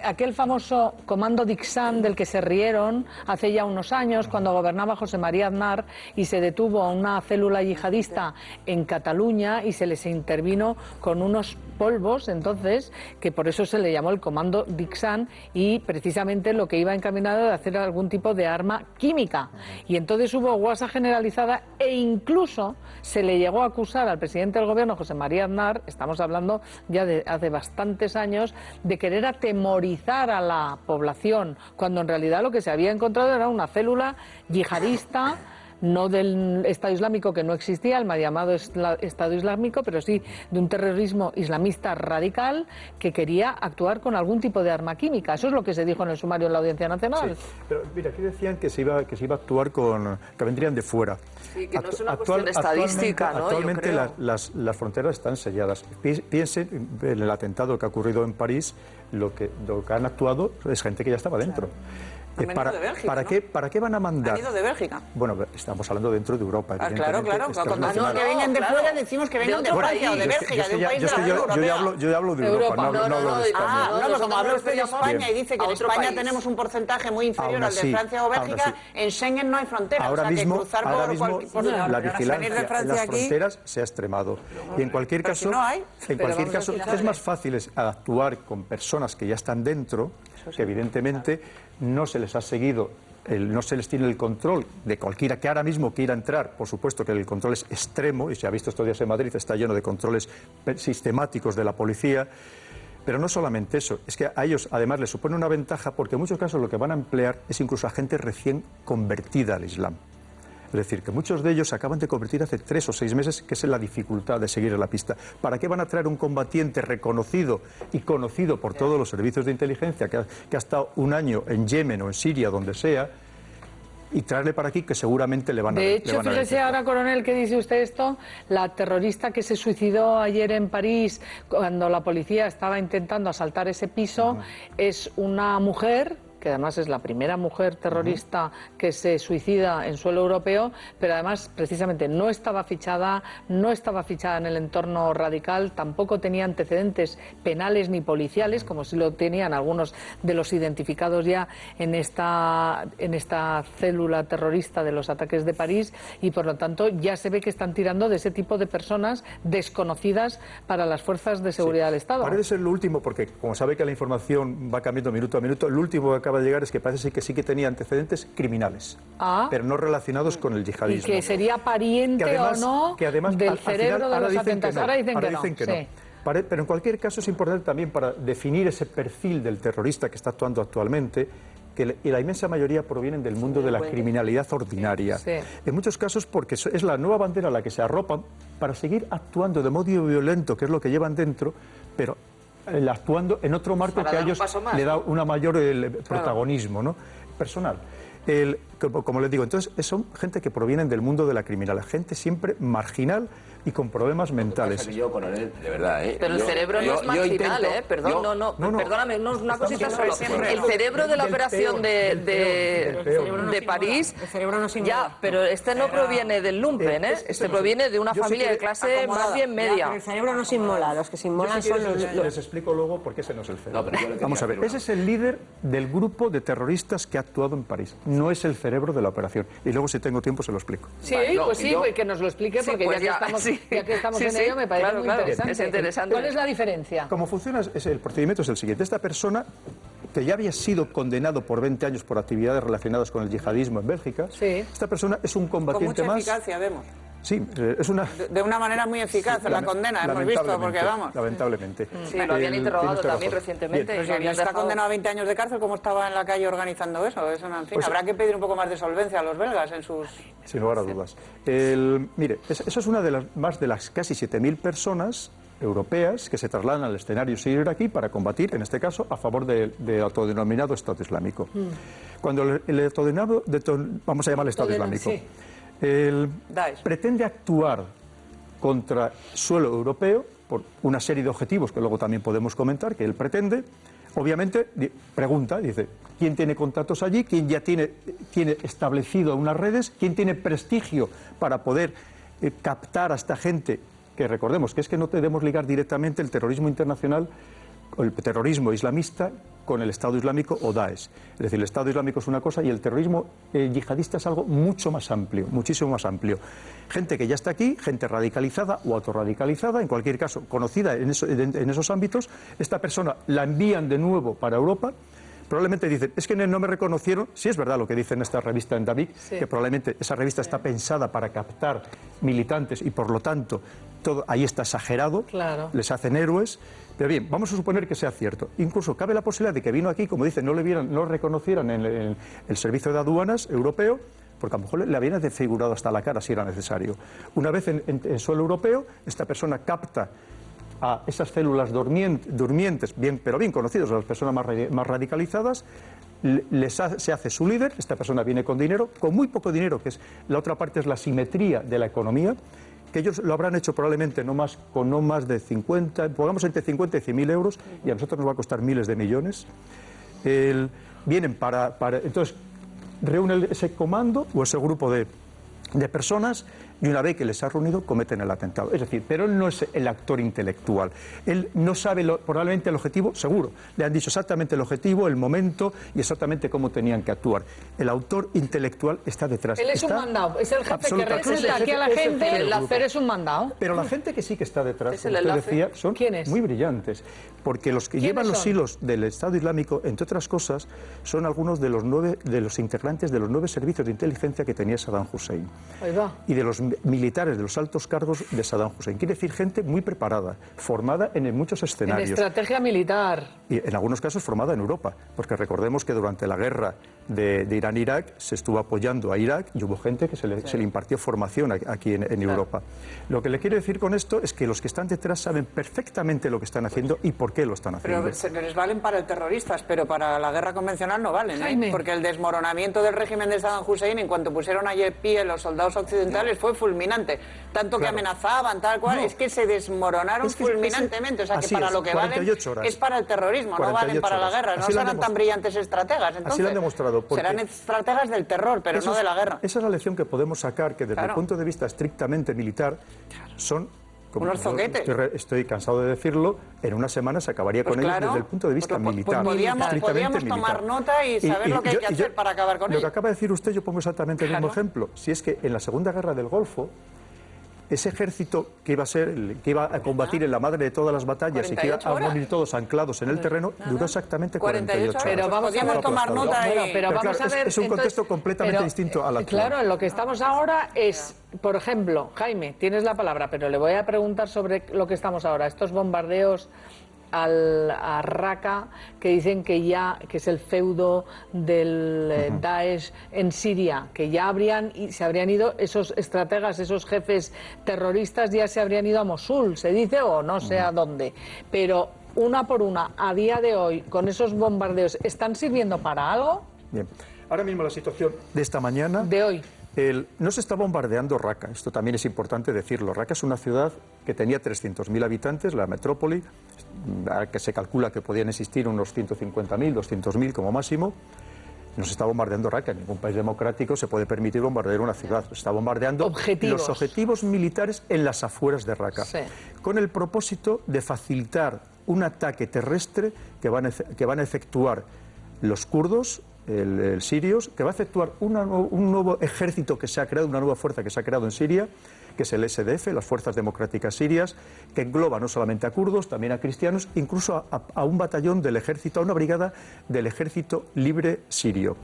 aquel famoso comando Dixan del que se rieron hace ya unos años cuando gobernaba José María Aznar y se detuvo a una célula yihadista en Cataluña y se les intervino con unos polvos, entonces, que por eso se le llamó el comando Dixan y precisamente lo que iba encaminado de hacer algún tipo de arma química. Y entonces hubo guasa generalizada e incluso se le llegó a acusar al presidente del gobierno, José María Aznar, estamos hablando ya de hace bastantes años, de querer atemorizar a la población, cuando en realidad lo que se había encontrado era una célula yihadista, no del Estado Islámico, que no existía, el mal llamado Estado Islámico, pero sí de un terrorismo islamista radical que quería actuar con algún tipo de arma química. Eso es lo que se dijo en el sumario en la Audiencia Nacional. Sí, pero mira, aquí decían que se iba a actuar que vendrían de fuera. Sí, que no es una cuestión estadística, ¿no? Actualmente las fronteras están selladas. Piensen en el atentado que ha ocurrido en París, lo que han actuado es gente que ya estaba dentro. Claro. ¿Para qué van a mandar? Han ido de Bélgica. Bueno, estamos hablando dentro de Europa. Claro. Cuando no que vengan de fuera decimos que vengan de Francia o de Bélgica, de un país de la Unión Europea. Yo hablo de Europa, no hablo de España. No, como habla usted de España y dice que en España tenemos un porcentaje muy inferior al de Francia o Bélgica, en Schengen no hay fronteras. Ahora mismo la vigilancia en las fronteras se ha extremado. Y en cualquier caso, es más fácil actuar con personas que ya están dentro, que evidentemente no se les ha seguido, no se les tiene el control de cualquiera que ahora mismo quiera entrar. Por supuesto que el control es extremo, y se ha visto estos días en Madrid, está lleno de controles sistemáticos de la policía. Pero no solamente eso, es que a ellos además les supone una ventaja porque en muchos casos lo que van a emplear es incluso a gente recién convertida al Islam. Es decir, que muchos de ellos se acaban de convertir hace 3 o 6 meses, que es la dificultad de seguir en la pista. ¿Para qué van a traer un combatiente reconocido y conocido por todos los servicios de inteligencia que ha estado un año en Yemen o en Siria, donde sea, y traerle para aquí que seguramente le van a... De hecho, fíjese ahora, coronel, que dice usted esto, la terrorista que se suicidó ayer en París cuando la policía estaba intentando asaltar ese piso, es una mujer que además es la primera mujer terrorista que se suicida en suelo europeo, pero además precisamente no estaba fichada en el entorno radical, tampoco tenía antecedentes penales ni policiales, como sí lo tenían algunos de los identificados ya en esta célula terrorista de los ataques de París, y por lo tanto ya se ve que están tirando de ese tipo de personas desconocidas para las fuerzas de seguridad del Estado. Parece ser lo último, porque como sabe que la información va cambiando minuto a minuto, lo último que acaba de llegar es que parece que sí que tenía antecedentes criminales, pero no relacionados con el yihadismo. Y que sería pariente además, o no del cerebro de los atentados. Ahora dicen que no. Sí. Pero en cualquier caso es importante también para definir ese perfil del terrorista que está actuando actualmente, que la inmensa mayoría provienen del mundo de la criminalidad ordinaria. Sí. En muchos casos porque es la nueva bandera a la que se arropan para seguir actuando de modo violento, que es lo que llevan dentro, pero actuando en otro marco que a ellos le da una mayor protagonismo, ¿no? Personal. Como les digo, entonces son gente que provienen del mundo de la criminalidad, gente siempre marginal y con problemas mentales. Yo, coronel, de verdad, Pero el cerebro no es marginal, Perdón, perdóname, una cosita solo. El cerebro de la operación de París, ya, pero este no proviene del lumpen, Este proviene de una familia de clase más bien media. Pero el cerebro no se inmola, los que se inmolan son los... Les explico luego por qué ese no es el cerebro. Vamos a ver, ese es el líder del grupo de terroristas que ha actuado en París, no es el cerebro de la operación. Y luego, si tengo tiempo, se lo explico. Sí, que nos lo explique, porque ya que estamos en ello, me parece muy interesante. Es interesante. ¿Cuál es la diferencia? Cómo funciona, el procedimiento es el siguiente. Esta persona, que ya había sido condenado por 20 años por actividades relacionadas con el yihadismo en Bélgica, esta persona es un combatiente más... Con mucha eficacia, vemos. Sí, es una... De una manera muy eficaz, la condena, hemos visto, porque vamos... Lamentablemente. Sí, lo habían interrogado también recientemente. Pero si está condenado a 20 años de cárcel, ¿cómo estaba en la calle organizando eso? En fin, pues, habrá que pedir un poco más de solvencia a los belgas en sus... Sin lugar a dudas. Mire, esa es una de las casi 7.000 personas europeas que se trasladan al escenario sirio-iraquí para combatir, en este caso, a favor del autodenominado Estado Islámico. Cuando el autodenominado, vamos a llamarle Estado Islámico, sí. Pretende actuar contra suelo europeo por una serie de objetivos que luego también podemos comentar, que él pretende, obviamente pregunta, dice, ¿quién tiene contactos allí? ¿Quién ya tiene establecido unas redes? ¿Quién tiene prestigio para poder captar a esta gente? Que recordemos que es que no debemos ligar directamente el terrorismo internacional o el terrorismo islamista con el Estado Islámico o Daesh. Es decir, el Estado Islámico es una cosa y el terrorismo yihadista es algo mucho más amplio, muchísimo más amplio. Gente que ya está aquí, gente radicalizada o autorradicalizada, en cualquier caso conocida en esos ámbitos, esta persona la envían de nuevo para Europa. Probablemente dicen, es que no me reconocieron, sí es verdad lo que dice en esta revista en David, sí, que probablemente esa revista está pensada para captar militantes y por lo tanto todo ahí está exagerado, claro, les hacen héroes, pero bien, vamos a suponer que sea cierto. Incluso cabe la posibilidad de que vino aquí, como dicen, no lo reconocieran en el servicio de aduanas europeo, porque a lo mejor le habían desfigurado hasta la cara si era necesario. Una vez en suelo europeo, esta persona capta a esas células durmientes, pero bien conocidas, a las personas más radicalizadas, se hace su líder, esta persona viene con dinero, con muy poco dinero, la otra parte es la simetría de la economía, que ellos lo habrán hecho probablemente con no más de 50, pongamos entre 50 y 100.000 euros, y a nosotros nos va a costar miles de millones. Vienen entonces, reúnen ese comando o ese grupo de personas, y una vez que les ha reunido cometen el atentado. Es decir, pero él no es el actor intelectual. Él no sabe probablemente el objetivo, seguro. Le han dicho exactamente el objetivo, el momento y exactamente cómo tenían que actuar. El autor intelectual está detrás. Él es un mandado, es el jefe que representa aquí a la gente, pero es un mandado. Pero la gente que sí que está detrás, como usted decía, son muy brillantes. Porque los que llevan los hilos del Estado Islámico, entre otras cosas, son algunos de los integrantes de los 9 servicios de inteligencia que tenía Saddam Hussein. Y de los militares, de los altos cargos de Saddam Hussein. Quiere decir gente muy preparada, formada en muchos escenarios. En estrategia militar. Y en algunos casos formada en Europa, porque recordemos que durante la guerra de Irán-Irak se estuvo apoyando a Irak y hubo gente que se le impartió formación aquí en Europa. Lo que le quiero decir con esto es que los que están detrás saben perfectamente lo que están haciendo y por qué lo están haciendo. Pero se les valen para el terroristas, pero para la guerra convencional no valen, ¿eh? Porque el desmoronamiento del régimen de Saddam Hussein, en cuanto pusieron a pie los soldados occidentales, fue fulminante. Tanto que amenazaban, tal cual, es que se desmoronaron fulminantemente. O sea, que para lo que valen es para el terrorismo, no valen para la guerra. No serán tan brillantes estrategas. Entonces, así lo han demostrado. Serán estrategas del terror, pero no de la guerra. Esa es la lección que podemos sacar, que desde el punto de vista estrictamente militar son... unos zoquetes. Estoy cansado de decirlo, en una semana se acabaría con ellos desde el punto de vista militar. Podríamos tomar nota y saber lo que hay que hacer para acabar con ellos. Lo que acaba de decir usted, yo pongo exactamente el mismo ejemplo. Si es que en la Segunda Guerra del Golfo, ese ejército que iba a combatir en la madre de todas las batallas y que iba a morir todos anclados en el terreno, duró exactamente 48 horas. Pero podríamos tomar nota pero vamos a ver, es un contexto completamente distinto a la actual. Claro, en lo que estamos ahora es, por ejemplo, Jaime, tienes la palabra, pero le voy a preguntar sobre lo que estamos ahora, estos bombardeos a Raqqa, que dicen que es el feudo del Daesh en Siria, que ya se habrían ido esos estrategas, esos jefes terroristas, ya se habrían ido a Mosul, se dice, o no sé a dónde. Pero una por una, a día de hoy, con esos bombardeos, ¿están sirviendo para algo? Bien. Ahora mismo la situación de esta mañana... De hoy. No se está bombardeando Raqqa, esto también es importante decirlo. Raqqa es una ciudad que tenía 300.000 habitantes, la metrópoli, que se calcula que podían existir unos 150.000, 200.000 como máximo. No se está bombardeando Raqqa, en ningún país democrático se puede permitir bombardear una ciudad. Se está bombardeando los objetivos militares en las afueras de Raqqa, con el propósito de facilitar un ataque terrestre que van a efectuar los kurdos, sirios, que va a efectuar un nuevo ejército que se ha creado, una nueva fuerza que se ha creado en Siria, que es el SDF, las Fuerzas Democráticas Sirias, que engloba no solamente a kurdos, también a cristianos, incluso a un batallón del ejército, a una brigada del Ejército Libre Sirio.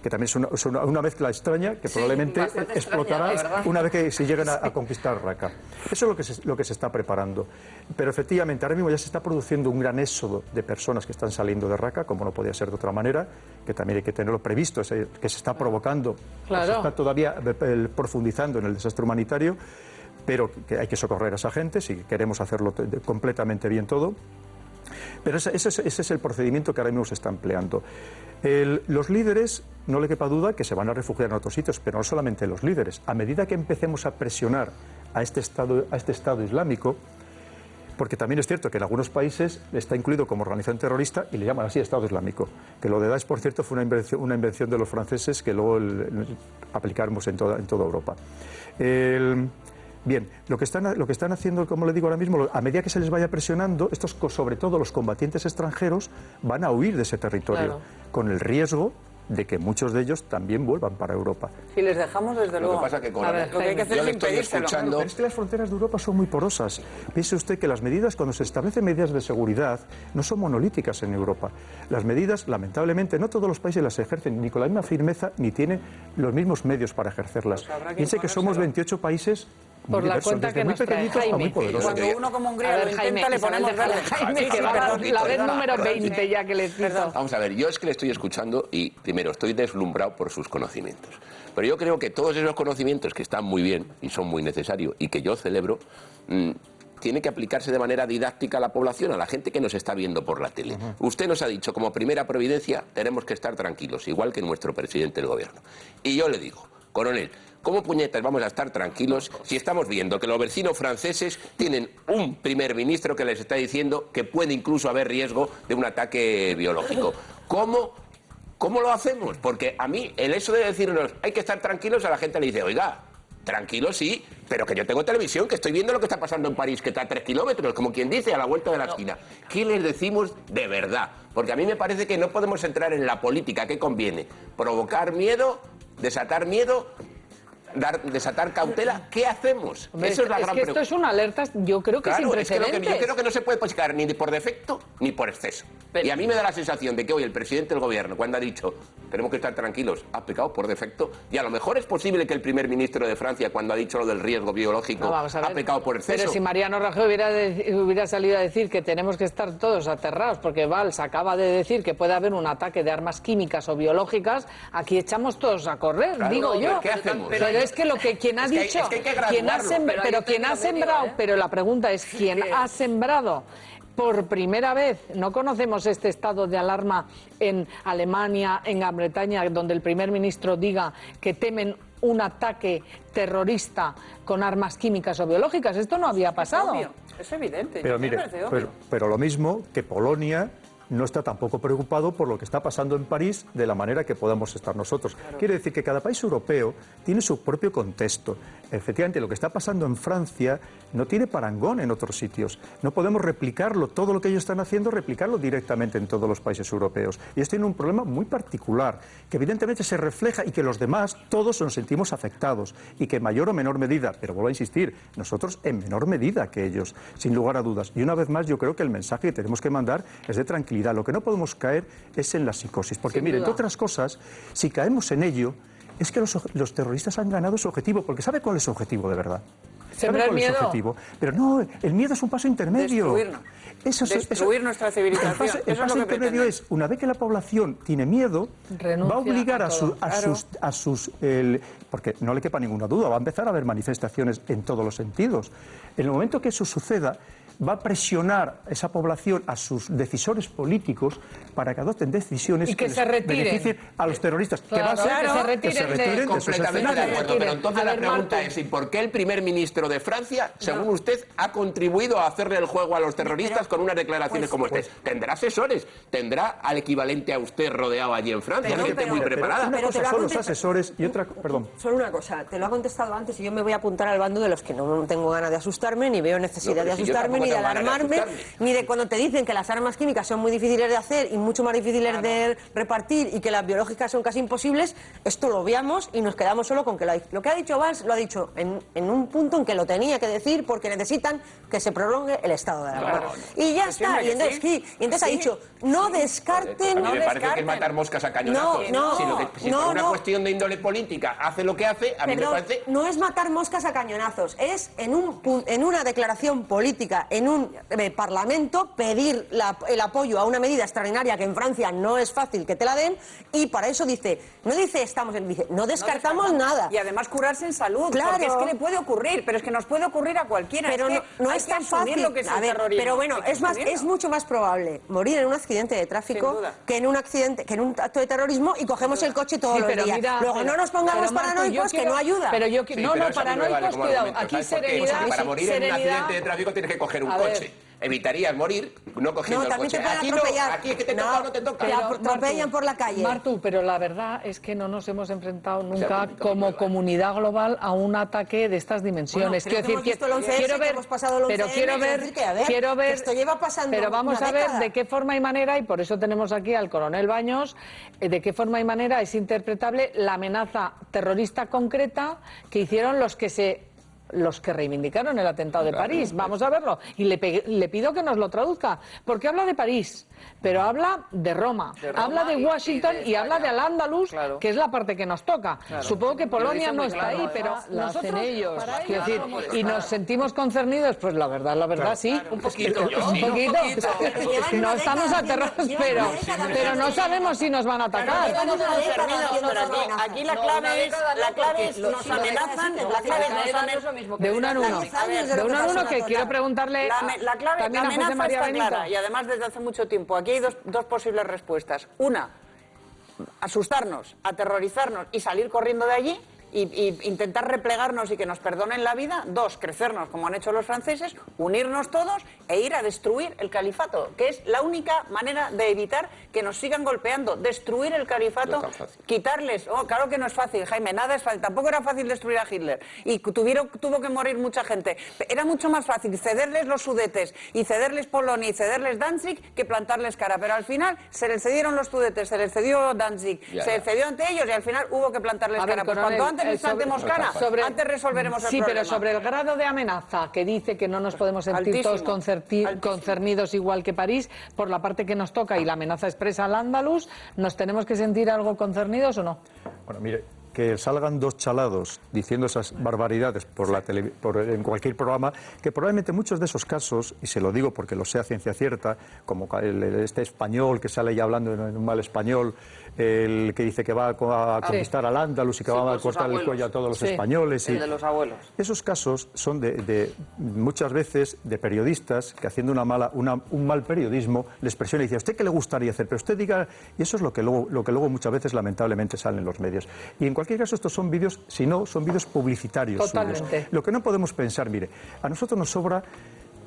que también es una mezcla extraña que probablemente explotará una vez que se lleguen a conquistar Raqqa. Eso es lo que se está preparando. Pero efectivamente, ahora mismo ya se está produciendo un gran éxodo de personas que están saliendo de Raqqa, como no podía ser de otra manera, que también hay que tenerlo previsto, que se está provocando, se está todavía profundizando en el desastre humanitario, pero que hay que socorrer a esa gente si queremos hacerlo completamente bien todo. Pero ese es el procedimiento que ahora mismo se está empleando. Los líderes, no le quepa duda que se van a refugiar en otros sitios, pero no solamente los líderes. A medida que empecemos a presionar a este Estado Islámico, porque también es cierto que en algunos países está incluido como organización terrorista y le llaman así Estado Islámico, que lo de Daesh, por cierto, fue una invención de los franceses que luego aplicamos en toda Europa. Bien, lo que están haciendo, como le digo ahora mismo, a medida que se les vaya presionando, estos, sobre todo los combatientes extranjeros, van a huir de ese territorio, con el riesgo de que muchos de ellos también vuelvan para Europa. Si les dejamos, desde luego. Lo que pasa es que lo que hay que hacer es impedírselo. Pero es que las fronteras de Europa son muy porosas. Piense usted que las medidas, cuando se establecen medidas de seguridad, no son monolíticas en Europa. Las medidas, lamentablemente, no todos los países las ejercen ni con la misma firmeza, ni tienen los mismos medios para ejercerlas. Piense que somos 28 países por la cuenta que nos trae Jaime. Cuando uno como Hungría lo intenta, le ponemos Jaime, que va la vez número 20 ya que le cito. Vamos a ver, yo es que le estoy escuchando y, primero, estoy deslumbrado por sus conocimientos. Pero yo creo que todos esos conocimientos que están muy bien y son muy necesarios y que yo celebro, tiene que aplicarse de manera didáctica a la población, a la gente que nos está viendo por la tele. Usted nos ha dicho, como primera providencia, tenemos que estar tranquilos, igual que nuestro presidente del gobierno. Y yo le digo, coronel, ¿cómo puñetas vamos a estar tranquilos si estamos viendo que los vecinos franceses tienen un primer ministro que les está diciendo que puede incluso haber riesgo de un ataque biológico? ¿Cómo lo hacemos? Porque a mí, el eso de decirnos hay que estar tranquilos, a la gente le dice, oiga, tranquilo sí, pero que yo tengo televisión, que estoy viendo lo que está pasando en París, que está a 3 kilómetros, como quien dice, a la vuelta de la esquina. ¿Qué les decimos de verdad? Porque a mí me parece que no podemos entrar en la política que conviene. Provocar miedo, desatar miedo, desatar cautela. ¿Qué hacemos? Hombre, eso es la gran pregunta. Esto es una alerta, yo creo que sin precedentes. Yo creo que no se puede poscar ni por defecto ni por exceso. Pero, y a mí me da la sensación de que hoy el presidente del gobierno, cuando ha dicho tenemos que estar tranquilos, ha pecado por defecto. Y a lo mejor es posible que el primer ministro de Francia, cuando ha dicho lo del riesgo biológico, ha pecado por exceso. Pero si Mariano Rajoy hubiera salido a decir que tenemos que estar todos aterrados, porque Valls acaba de decir que puede haber un ataque de armas químicas o biológicas, aquí echamos todos a correr, claro, digo yo. ¿Qué hacemos? Pero es que lo que quien ha dicho, quien ha sembrado, pero la pregunta es quién ha sembrado. Por primera vez no conocemos este estado de alarma en Alemania, en Gran Bretaña, donde el primer ministro diga que temen un ataque terrorista con armas químicas o biológicas. Esto no había pasado. Es evidente. Pero mire, pero lo mismo que Polonia no está tampoco preocupado por lo que está pasando en París de la manera que podamos estar nosotros. Claro. Quiere decir que cada país europeo tiene su propio contexto. Efectivamente, lo que está pasando en Francia no tiene parangón en otros sitios. No podemos replicarlo, todo lo que ellos están haciendo, replicarlo directamente en todos los países europeos. Y ellos tienen un problema muy particular, que evidentemente se refleja y que los demás todos nos sentimos afectados y que en mayor o menor medida, pero vuelvo a insistir, nosotros en menor medida que ellos, sin lugar a dudas. Y una vez más, yo creo que el mensaje que tenemos que mandar es de tranquilidad. Lo que no podemos caer es en la psicosis, porque mire, entre otras cosas, si caemos en ello, es que los terroristas han ganado su objetivo, porque ¿sabe cuál es su objetivo de verdad? ¿Sabe cuál es su objetivo? Pero no, el miedo es un paso intermedio. Destruir nuestra civilización. El paso intermedio es, una vez que la población tiene miedo, va a obligar a sus porque no le quepa ninguna duda, va a empezar a haber manifestaciones en todos los sentidos. En el momento que eso suceda, va a presionar esa población a sus decisores políticos para que adopten decisiones que les beneficien a los terroristas. Claro, que se retiren completamente de acuerdo, pero entonces la pregunta es, ¿y por qué el primer ministro de Francia, según usted, ha contribuido a hacerle el juego a los terroristas con unas declaraciones como estas? Tendrá asesores, tendrá al equivalente a usted rodeado allí en Francia, gente muy preparada. Una cosa son los asesores y otra, perdón. Solo una cosa, te lo ha contestado antes y yo me voy a apuntar al bando de los que no tengo ganas de asustarme, ni veo necesidad de asustarme, ni de alarmarme, ni de cuando te dicen que las armas químicas son muy difíciles de hacer y mucho más difíciles de repartir y que las biológicas son casi imposibles. Esto lo obviamos y nos quedamos solo con que lo que ha dicho Valls lo ha dicho en un punto en que lo tenía que decir porque necesitan que se prolongue el estado de alarma. Y ya está. Y entonces ha dicho, no descarten... A mí me parece que es matar moscas a cañonazos. Si por una cuestión de índole política hace lo que hace, a mí me parece... No es matar moscas a cañonazos, es en una declaración política, en un parlamento, pedir el apoyo a una medida extraordinaria que en Francia no es fácil que te la den, y para eso dice, no descartamos nada. Y además curarse en salud, claro. Porque es que le puede ocurrir, pero es que nos puede ocurrir a cualquiera. Pero no es tan fácil. Lo que es el terrorismo. Pero bueno, es mucho más probable morir en un accidente de tráfico que en un acto de terrorismo y cogemos el coche todos los días. Luego no nos pongamos paranoicos, que no ayuda. Pero paranoicos, cuidado. Aquí serenidad. Para morir en un accidente de tráfico tienes que coger un coche. Evitarías morir no cogiendo el coche. Aquí no, aquí es que te toca o no te toca. Te atropellan por la calle. Martu, pero la verdad es que no nos hemos enfrentado nunca como comunidad global a un ataque de estas dimensiones. Quiero decir, quiero ver, esto lleva pasando pero vamos una a ver década. de qué forma y manera, y por eso tenemos aquí al coronel Baños, de qué forma y manera es interpretable la amenaza terrorista concreta que hicieron los que reivindicaron el atentado de París. Vamos a verlo. Y le pido que nos lo traduzca. Porque habla de París, pero habla de Roma, habla de Washington y habla de Al-Ándalus, que es la parte que nos toca. Supongo que Polonia no está ahí, pero nosotros, ellos, quiero decir, y nos sentimos concernidos, pues la verdad sí. Un poquito. No estamos aterrados, pero no sabemos si nos van a atacar. Aquí la clave es nos amenazan, de uno en uno, que quiero preguntarle también a José María Benito. Clara, y además desde hace mucho tiempo. Aquí hay dos posibles respuestas. Una, asustarnos, aterrorizarnos y salir corriendo de allí. Y intentar replegarnos y que nos perdonen la vida. Dos, crecernos como han hecho los franceses, unirnos todos e ir a destruir el califato, que es la única manera de evitar que nos sigan golpeando. Destruir el califato, quitarles... claro que no es fácil, Jaime, nada es fácil. Tampoco era fácil destruir a Hitler y tuvo que morir mucha gente. Era mucho más fácil cederles los Sudetes y cederles Polonia y cederles Danzig que plantarles cara. Pero al final se les cedieron los Sudetes, se les cedió Danzig, se les cedió ante ellos y al final hubo que plantarles cara. Pues cuanto antes les plantemos cara, antes resolveremos el problema. Sí, pero sobre el grado de amenaza que dice que no nos podemos sentir todos concernidos igual que París, por la parte que nos toca y la amenaza expresa al Andalus, ¿nos tenemos que sentir algo concernidos o no? Bueno, mire, que salgan dos chalados diciendo esas barbaridades en cualquier programa, que probablemente muchos de esos casos, y se lo digo porque lo sé a ciencia cierta, como este español que sale ya hablando en un mal español, el que dice que va a conquistar al Andalus y que va a cortar el cuello a todos los españoles. El de los abuelos. Esos casos son muchas veces de periodistas que haciendo un mal periodismo les presiona y dice, ¿a usted qué le gustaría hacer? Pero usted diga, y eso es lo que luego muchas veces lamentablemente sale en los medios. Y en cualquier caso estos son vídeos, si no, son vídeos publicitarios. Totalmente. Lo que no podemos pensar, mire, a nosotros nos sobra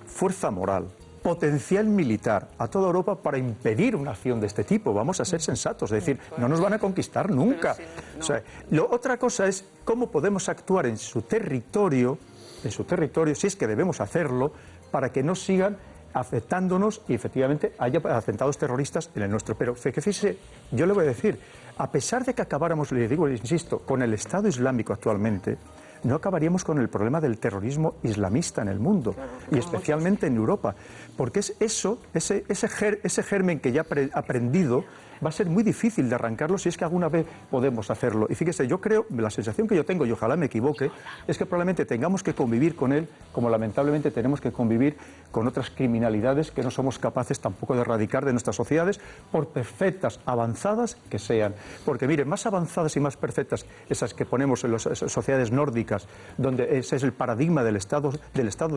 fuerza moral, potencial militar a toda Europa para impedir una acción de este tipo. Vamos a ser sensatos, es decir, no nos van a conquistar nunca. O sea, otra cosa es cómo podemos actuar en su territorio, si es que debemos hacerlo, para que no sigan afectándonos y efectivamente haya atentados terroristas en el nuestro. Pero fíjese, yo le voy a decir, a pesar de que acabáramos, le digo, insisto, con el Estado Islámico actualmente, no acabaríamos con el problema del terrorismo islamista en el mundo, y especialmente en Europa, porque es ese germen que ya ha aprendido va a ser muy difícil de arrancarlo si es que alguna vez podemos hacerlo. Y fíjese, yo creo, la sensación que yo tengo, y ojalá me equivoque, es que probablemente tengamos que convivir con él, como lamentablemente tenemos que convivir con otras criminalidades que no somos capaces tampoco de erradicar de nuestras sociedades, por perfectas, avanzadas que sean. Porque mire, más avanzadas y más perfectas esas que ponemos en las sociedades nórdicas, donde ese es el paradigma del estado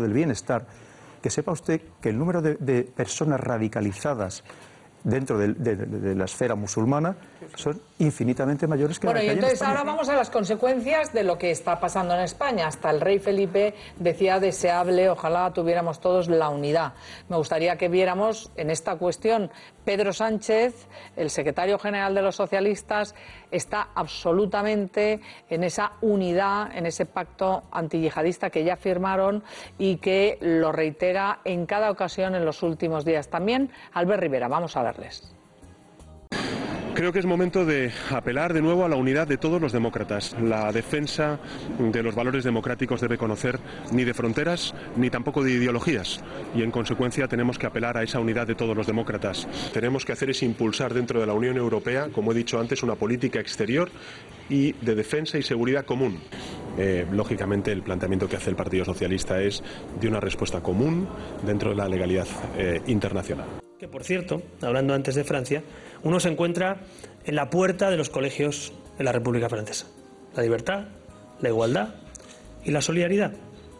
del bienestar, que sepa usted que el número de personas radicalizadas dentro de la esfera musulmana son infinitamente mayores que bueno, la que hay en entonces España. ahora vamos a las consecuencias de lo que está pasando en España. Hasta el rey Felipe decía deseable, ojalá tuviéramos todos la unidad. Me gustaría que viéramos en esta cuestión, Pedro Sánchez, el secretario general de los socialistas, está absolutamente en esa unidad, en ese pacto antiyihadista que ya firmaron y que lo reitera en cada ocasión en los últimos días. También Albert Rivera, vamos a verles. Creo que es momento de apelar de nuevo a la unidad de todos los demócratas. La defensa de los valores democráticos debe conocer ni de fronteras ni tampoco de ideologías. Y en consecuencia tenemos que apelar a esa unidad de todos los demócratas. Tenemos que hacer es impulsar dentro de la Unión Europea, como he dicho antes, una política exterior y de defensa y seguridad común. Lógicamente el planteamiento que hace el Partido Socialista es de una respuesta común dentro de la legalidad internacional. Que, por cierto, hablando antes de Francia, uno se encuentra en la puerta de los colegios en la República Francesa. La libertad, la igualdad y la solidaridad.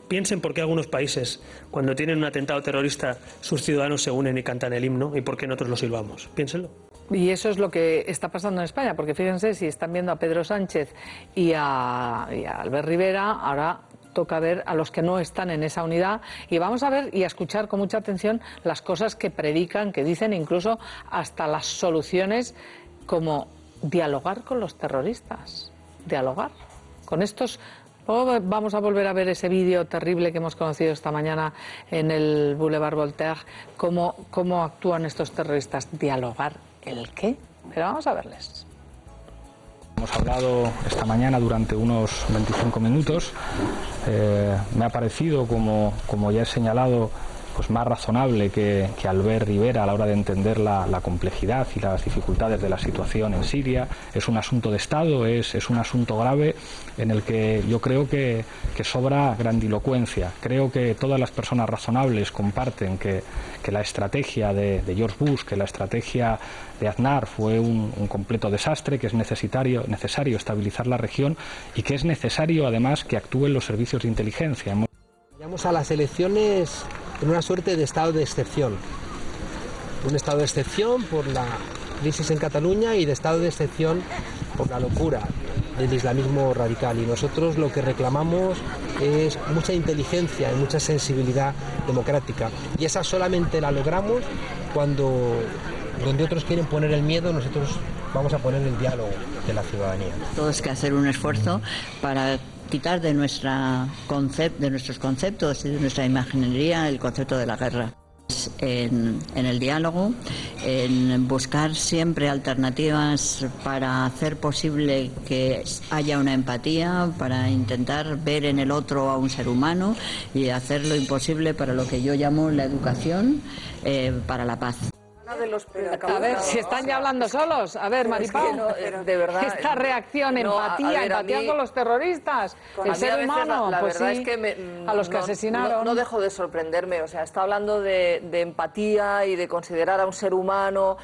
Piensen por qué algunos países, cuando tienen un atentado terrorista, sus ciudadanos se unen y cantan el himno y por qué nosotros lo silbamos. Piénsenlo. Y eso es lo que está pasando en España, porque fíjense, si están viendo a Pedro Sánchez y a Albert Rivera, ahora toca ver a los que no están en esa unidad y vamos a ver y a escuchar con mucha atención las cosas que predican, que dicen, incluso hasta las soluciones como dialogar con los terroristas, dialogar con estos. Vamos a volver a ver ese vídeo terrible que hemos conocido esta mañana en el Boulevard Voltaire, cómo actúan estos terroristas. ¿Dialogar el qué? Pero vamos a verles. Hemos hablado esta mañana durante unos 25 minutos. Me ha parecido, como ya he señalado, pues más razonable que Albert Rivera a la hora de entender la complejidad y las dificultades de la situación en Siria. Es un asunto de Estado, es un asunto grave en el que yo creo que sobra grandilocuencia. Creo que todas las personas razonables comparten que la estrategia de George Bush, que la estrategia de Aznar fue un completo desastre, que es necesario estabilizar la región y que es necesario además que actúen los servicios de inteligencia. Vamos a las elecciones en una suerte de estado de excepción. Un estado de excepción por la crisis en Cataluña y de estado de excepción por la locura del islamismo radical. Y nosotros lo que reclamamos es mucha inteligencia y mucha sensibilidad democrática. Y esa solamente la logramos cuando donde otros quieren poner el miedo, nosotros vamos a poner el diálogo de la ciudadanía. Todos que hacer un esfuerzo para quitar de nuestros conceptos y de nuestra imaginería el concepto de la guerra. En el diálogo, en buscar siempre alternativas para hacer posible que haya una empatía, para intentar ver en el otro a un ser humano y hacer lo imposible para lo que yo llamo la educación, para la paz. A ver, si están ya hablando solos. A ver, Maripau, de verdad, esta reacción, empatía con los terroristas, el ser humano, la pues verdad sí, es que a los que asesinaron. No dejo de sorprenderme, o sea, está hablando de empatía y de considerar a un ser humano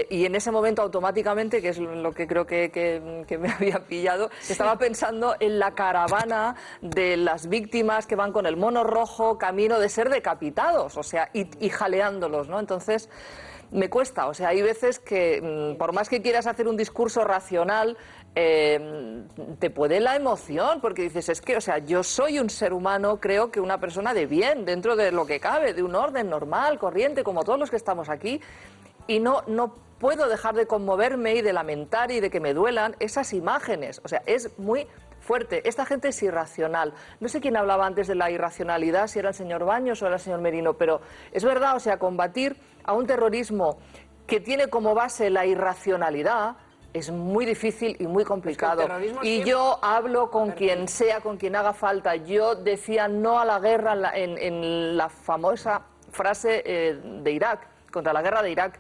y en ese momento automáticamente, que es lo que creo que me había pillado, estaba pensando en la caravana de las víctimas que van con el mono rojo camino de ser decapitados, o sea, y jaleándolos, ¿no? Entonces me cuesta, o sea, hay veces que por más que quieras hacer un discurso racional, te puede la emoción, porque dices, es que, o sea, yo soy un ser humano, creo que una persona de bien, dentro de lo que cabe, de un orden normal, corriente, como todos los que estamos aquí, y no puedo dejar de conmoverme y de lamentar y de que me duelan esas imágenes, o sea, es muy fuerte. Esta gente es irracional. No sé quién hablaba antes de la irracionalidad, si era el señor Baños o era el señor Merino, pero es verdad, o sea, combatir a un terrorismo que tiene como base la irracionalidad es muy difícil y muy complicado. Y yo hablo con quien sea, con quien haga falta. Yo decía no a la guerra en la famosa frase de Irak, contra la guerra de Irak,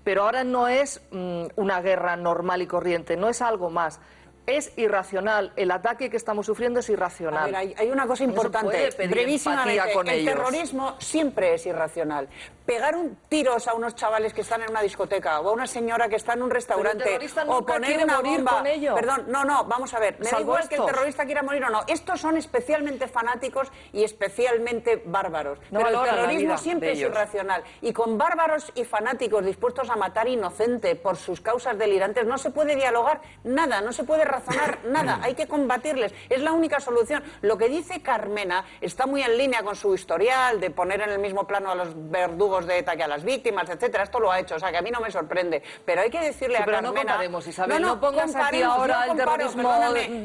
pero ahora no es una guerra normal y corriente, no es algo más. Es irracional. El ataque que estamos sufriendo es irracional. A ver, hay una cosa importante, brevísimamente. El terrorismo siempre es irracional. pegar tiros a unos chavales que están en una discoteca o a una señora que está en un restaurante o poner una bomba. Perdón, no, vamos a ver. Me da igual que el terrorista quiera morir o no. Estos son especialmente fanáticos y especialmente bárbaros. Pero el terrorismo siempre es irracional. Y con bárbaros y fanáticos dispuestos a matar inocente por sus causas delirantes no se puede dialogar nada, no se puede razonar nada. Hay que combatirles. Es la única solución. Lo que dice Carmena está muy en línea con su historial de poner en el mismo plano a los verdugos de ETA que a las víctimas, etcétera. Esto lo ha hecho, o sea que a mí no me sorprende. Pero hay que decirle a Carmena... Pero no comparemos, Isabel, no pongas aquí ahora el terrorismo...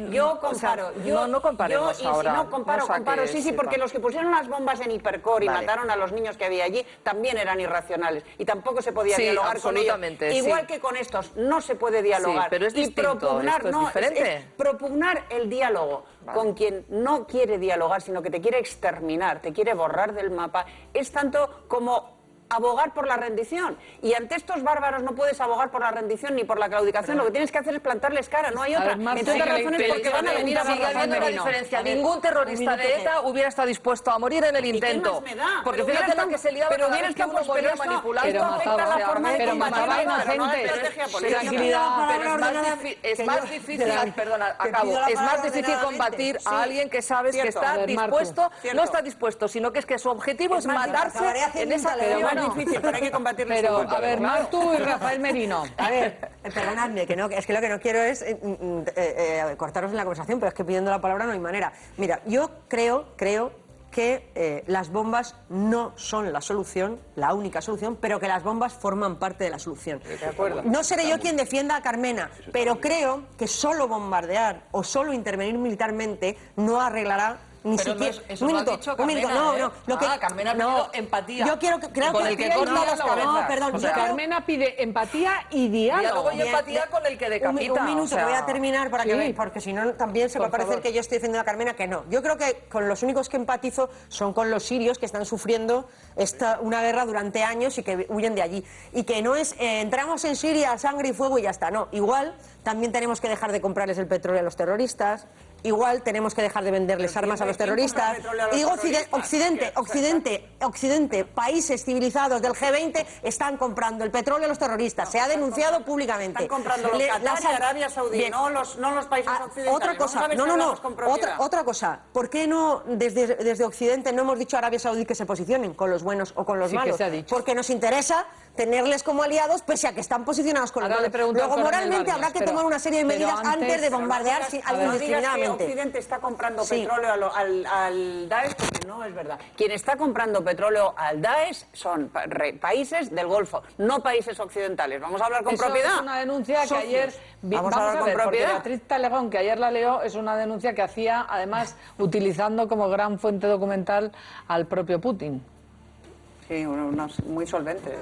Yo comparo, no comparemos ahora. No, comparo, sí, porque los que pusieron las bombas en Hipercor y mataron a los niños que había allí también eran irracionales y tampoco se podía dialogar con ellos. Igual que con estos, no se puede dialogar. Sí, pero es distinto, esto es diferente. Es propugnar el diálogo con quien no quiere dialogar, sino que te quiere exterminar, te quiere borrar del mapa, es tanto como abogar por la rendición. Y ante estos bárbaros no puedes abogar por la rendición ni por la claudicación. Lo que tienes que hacer es plantarles cara, no hay otra. Entre otras razones porque van a venir a sigue habiendo una diferencia. Ningún terrorista de ETA hubiera estado dispuesto a morir en el intento. Porque fíjate lo que se liaba cada vez que uno moría manipulando. Pero mataba inocentes. Es más difícil, perdona, acabo. Es más difícil combatir a alguien que sabes que está dispuesto, no está dispuesto, sino que es que su objetivo es matarse en esa acción. Difícil, pero hay que combatirlo. Pero, a ver, Martu y Rafael Merino. A ver, perdonadme, es que lo que no quiero es cortaros en la conversación, pero es que pidiendo la palabra no hay manera. Mira, yo creo que las bombas no son la solución, la única solución, pero que las bombas forman parte de la solución. De acuerdo. No seré yo quien defienda a Carmena, pero creo que solo bombardear o solo intervenir militarmente no arreglará ni pero siquiera. No eso un minuto, dicho Carmena, Carmena ha pedido empatía. Yo quiero con el que corta las cabezas. Perdón, o sea, Carmena pide empatía y diálogo. Y empatía con el que decapita. Un minuto, que voy a terminar para que veáis, porque si no también se va a parecer que yo estoy defendiendo a Carmena, que no. Yo creo que con los únicos que empatizo son con los sirios que están sufriendo una guerra durante años y que huyen de allí. Y que no es entramos en Siria, sangre y fuego y ya está. No, igual también tenemos que dejar de comprarles el petróleo a los terroristas. Igual tenemos que dejar de venderles armas a los terroristas. Y digo Occidente, países civilizados del G20 están comprando el petróleo a los terroristas. Se ha denunciado públicamente. Están comprando los Qatar y Arabia Saudí, no los países occidentales. Otra cosa, otra cosa. ¿Por qué no desde Occidente no hemos dicho a Arabia Saudí que se posicionen con los buenos o con los malos? Porque nos interesa tenerles como aliados pese a que están posicionados con los malos. Luego moralmente habrá que tomar una serie de medidas antes de bombardear indiscriminadamente. Occidente está comprando petróleo al Daesh, porque no es verdad. Quien está comprando petróleo al Daesh son países del Golfo, no países occidentales. Vamos a hablar con propiedad. Es una denuncia que ayer... Vamos a ver, porque Beatriz Talegón, que ayer la leo, es una denuncia que hacía, además, utilizando como gran fuente documental al propio Putin. Sí, muy solventes.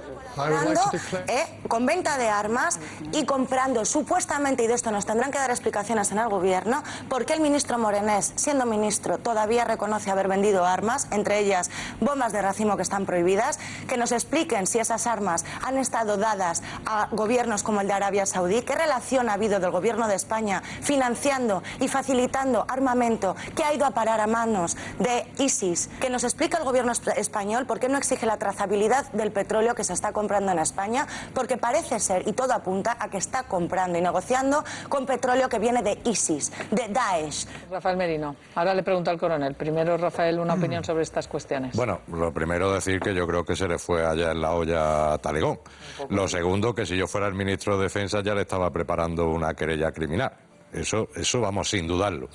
Con venta de armas y comprando supuestamente, y de esto nos tendrán que dar explicaciones en el gobierno, por qué el ministro Morenés, siendo ministro, todavía reconoce haber vendido armas, entre ellas bombas de racimo que están prohibidas, que nos expliquen si esas armas han estado dadas a gobiernos como el de Arabia Saudí, qué relación ha habido del gobierno de España financiando y facilitando armamento que ha ido a parar a manos de ISIS, que nos explique el gobierno español por qué no exige la trazabilidad del petróleo que se está comprando en España, porque parece ser, y todo apunta a que está comprando y negociando con petróleo que viene de ISIS, de Daesh. Rafael Merino, ahora le pregunto al coronel. Primero, Rafael, una opinión sobre estas cuestiones. Bueno, lo primero decir que yo creo que se le fue allá en la olla a Talegón. Lo segundo, que si yo fuera el ministro de Defensa ya le estaba preparando una querella criminal. Eso vamos, sin dudarlo.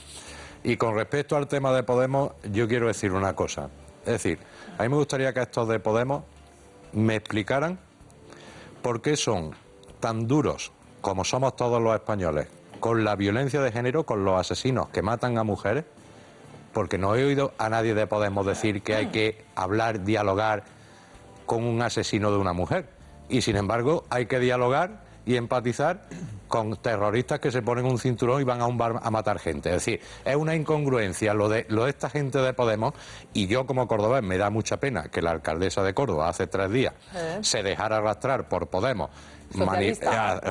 Y con respecto al tema de Podemos, yo quiero decir una cosa. Es decir, a mí me gustaría que estos de Podemos me explicaran por qué son tan duros, como somos todos los españoles, con la violencia de género, con los asesinos que matan a mujeres, porque no he oído a nadie de Podemos decir que hay que hablar, dialogar con un asesino de una mujer. Y sin embargo, hay que dialogar y empatizar con terroristas que se ponen un cinturón y van a un bar a matar gente. Es decir, es una incongruencia lo de esta gente de Podemos, y yo como cordobés me da mucha pena que la alcaldesa de Córdoba hace 3 días se dejara arrastrar por Podemos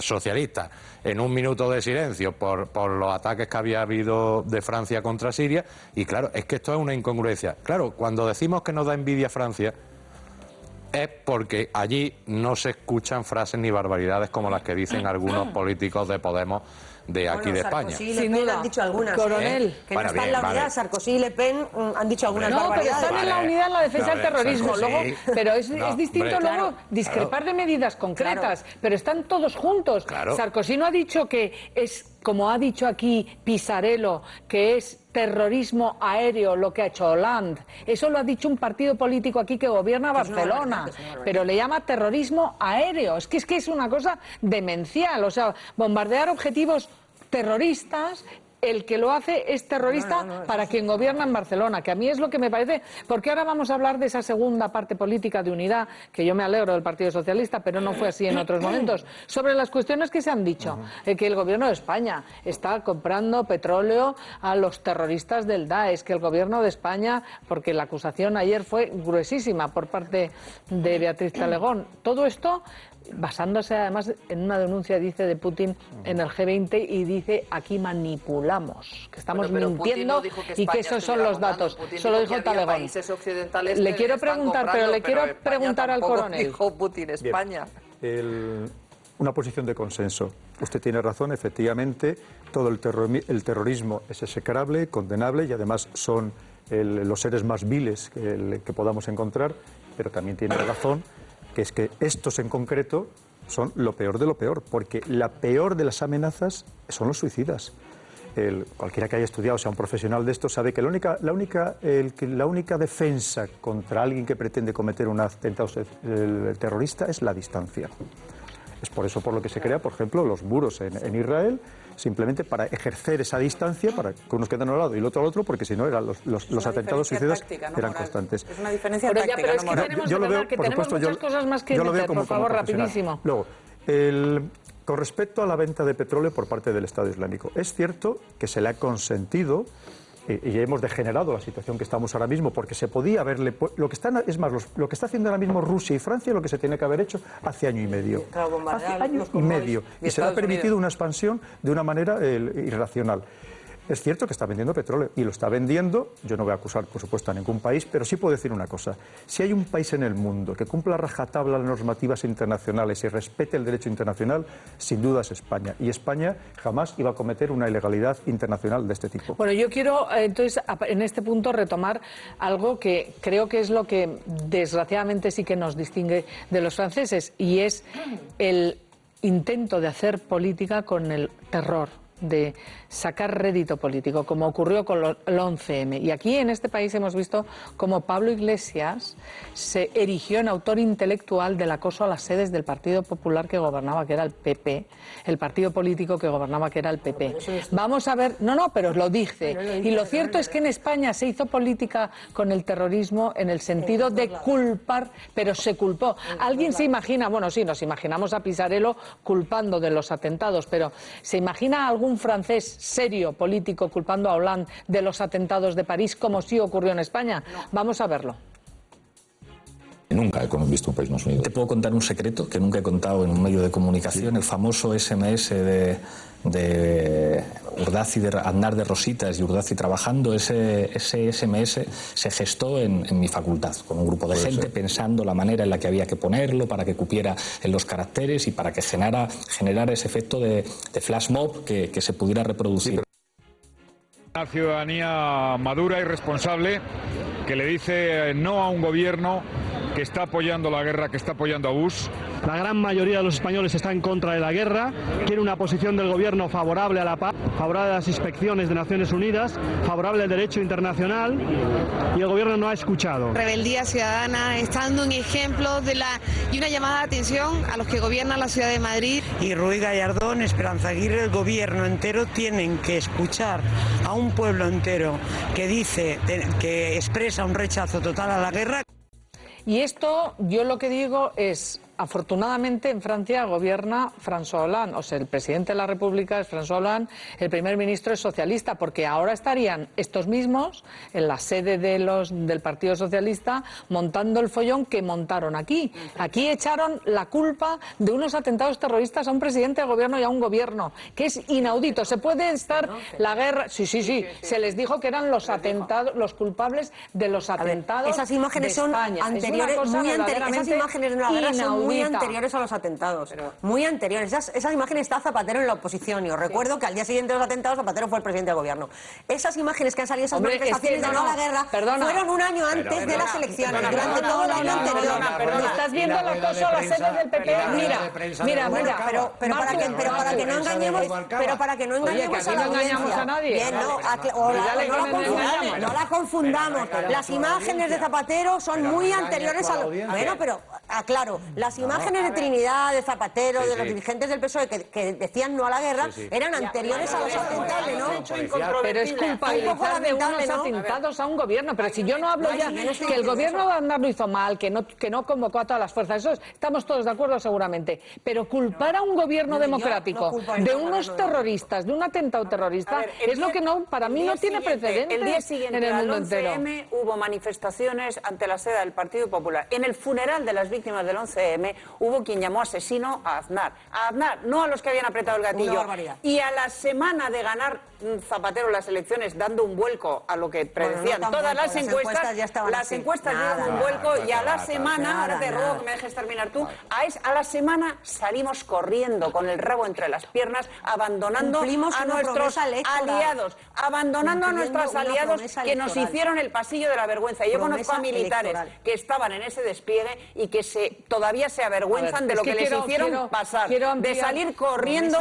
socialista en un minuto de silencio por los ataques que había habido de Francia contra Siria. Y claro, es que esto es una incongruencia. Claro, cuando decimos que nos da envidia Francia, es porque allí no se escuchan frases ni barbaridades como las que dicen algunos políticos de Podemos de aquí de España. Sarkozy y Le Pen han dicho algunas. Coronel. Que no está en la unidad. Sarkozy y Le Pen han dicho algunas barbaridades. No, pero están en la unidad en la defensa del terrorismo. Luego, pero es distinto luego discrepar de medidas concretas. Pero están todos juntos. Sarkozy no ha dicho que es, como ha dicho aquí Pisarello, que es terrorismo aéreo lo que ha hecho Hollande. Eso lo ha dicho un partido político aquí que gobierna Barcelona, pero le llama terrorismo aéreo. Es que es una cosa demencial. O sea, bombardear objetivos terroristas, el que lo hace es terrorista para quien gobierna en Barcelona, que a mí es lo que me parece, porque ahora vamos a hablar de esa segunda parte política de unidad, que yo me alegro del Partido Socialista, pero no fue así en otros momentos, sobre las cuestiones que se han dicho, que el gobierno de España está comprando petróleo a los terroristas del Daesh, que el gobierno de España, porque la acusación ayer fue gruesísima por parte de Beatriz Talegón, todo esto basándose además en una denuncia, dice, de Putin en el G20 y dice aquí manipulamos, que estamos mintiendo y que esos son los datos. Solo dijo Talegón. Le quiero preguntar, pero le quiero preguntar al coronel. Dijo Putin, España. Una posición de consenso. Usted tiene razón, efectivamente, todo el terrorismo es execrable, condenable y además son los seres más viles que podamos encontrar, pero también tiene razón que es que estos en concreto son lo peor de lo peor, porque la peor de las amenazas son los suicidas. Cualquiera que haya estudiado, sea un profesional de esto, sabe que la única defensa contra alguien que pretende cometer un atentado terrorista es la distancia. Es por eso por lo que se crea, por ejemplo, los muros en Israel, simplemente para ejercer esa distancia, para que unos queden a un lado y el otro al otro, porque si no los atentados suicidas eran constantes. Es una diferencia táctica, pero es que tenemos de verdad que tenemos muchas cosas más que meter, por favor, rapidísimo. Luego, con respecto a la venta de petróleo por parte del Estado Islámico, es cierto que se le ha consentido y hemos degenerado la situación que estamos ahora mismo, porque se podía haberle... lo que está haciendo ahora mismo Rusia y Francia es lo que se tiene que haber hecho hace año y medio. Hace año y medio. Y se le ha permitido una expansión de una manera irracional. Es cierto que está vendiendo petróleo y lo está vendiendo, yo no voy a acusar por supuesto a ningún país, pero sí puedo decir una cosa, si hay un país en el mundo que cumpla a rajatabla las normativas internacionales y respete el derecho internacional, sin duda es España, y España jamás iba a cometer una ilegalidad internacional de este tipo. Bueno, yo quiero entonces en este punto retomar algo que creo que es lo que desgraciadamente sí que nos distingue de los franceses, y es el intento de hacer política con el terror, de sacar rédito político, como ocurrió con el 11M. Y aquí en este país hemos visto cómo Pablo Iglesias se erigió en autor intelectual del acoso a las sedes del Partido Popular que gobernaba, que era el PP, el partido político que gobernaba, que era el PP. Vamos a ver, pero lo dice. Y lo cierto es que en España se hizo política con el terrorismo en el sentido de culpar, pero se culpó. ¿Alguien se imagina? Bueno, sí, nos imaginamos a Pisarello culpando de los atentados, pero ¿se imagina algún francés serio político culpando a Hollande de los atentados de París, como sí ocurrió en España? Vamos a verlo. Nunca he visto un país más unido. Te puedo contar un secreto que nunca he contado en un medio de comunicación, el famoso SMS de Urdazi, de Aznar de Rositas y Urdazi trabajando. Ese SMS se gestó en mi facultad, con un grupo de gente pensando la manera en la que había que ponerlo para que cupiera en los caracteres y para que generara ese efecto de flash mob que se pudiera reproducir. Una ciudadanía madura y responsable que le dice no a un gobierno que está apoyando la guerra, que está apoyando a Bush. La gran mayoría de los españoles está en contra de la guerra, quiere una posición del gobierno favorable a la paz, favorable a las inspecciones de Naciones Unidas, favorable al derecho internacional, y el gobierno no ha escuchado. Rebeldía ciudadana está dando un ejemplo y una llamada de atención a los que gobiernan la ciudad de Madrid. Y Ruiz Gallardón, Esperanza Aguirre, el gobierno entero tienen que escuchar a un pueblo entero que dice, que expresa un rechazo total a la guerra. Y esto, yo lo que digo es, afortunadamente en Francia gobierna François Hollande, o sea, el presidente de la República es François Hollande, el primer ministro es socialista, porque ahora estarían estos mismos en la sede del Partido Socialista montando el follón que montaron aquí. Aquí echaron la culpa de unos atentados terroristas a un presidente de gobierno y a un gobierno, que es inaudito. Se puede estar la guerra... Sí, se les dijo que eran los atentados, los culpables de los atentados. Esas imágenes son anteriores, esas imágenes de la guerra son muy anteriores a los atentados. Muy anteriores. Esas imágenes está Zapatero en la oposición. Y os recuerdo que al día siguiente de los atentados Zapatero fue el presidente del gobierno. Esas imágenes que han salido, esas manifestaciones de no a la guerra, fueron un año antes de las elecciones, durante todo el año anterior. ¿Estás viendo el acoso a la sede del PP? Mira, pero para que no engañemos, a la audiencia. Bien, no la confundamos. Las imágenes de Zapatero son muy anteriores a... Bueno, pero aclaro, las imágenes de Trinidad, de Zapatero, de los dirigentes del PSOE que decían no a la guerra, eran anteriores a los atentados, ¿no? Pero es culpabilizar de unos atentados a un gobierno. Pero si yo no hablo ya que el gobierno de Aznar lo hizo mal, que no convocó a todas las fuerzas, eso estamos todos de acuerdo seguramente. Pero culpar a un gobierno democrático de unos terroristas, de un atentado terrorista, es lo que para mí no tiene precedentes el día siguiente, en el mundo entero. Al 11M hubo manifestaciones ante la sede del Partido Popular. En el funeral de las víctimas del 11M hubo quien llamó asesino a Aznar. A Aznar, no a los que habían apretado el gatillo. Y a la semana de ganar Zapatero las elecciones, dando un vuelco a lo que predecían todas las encuestas dieron un vuelco y a la semana, ahora te ruego que me dejes terminar tú, a la semana salimos corriendo con el rabo entre las piernas, abandonando a nuestros aliados, que nos hicieron el pasillo de la vergüenza. Yo conozco a militares que estaban en ese despliegue y que todavía se avergüenzan de lo que les hicieron pasar, de salir corriendo,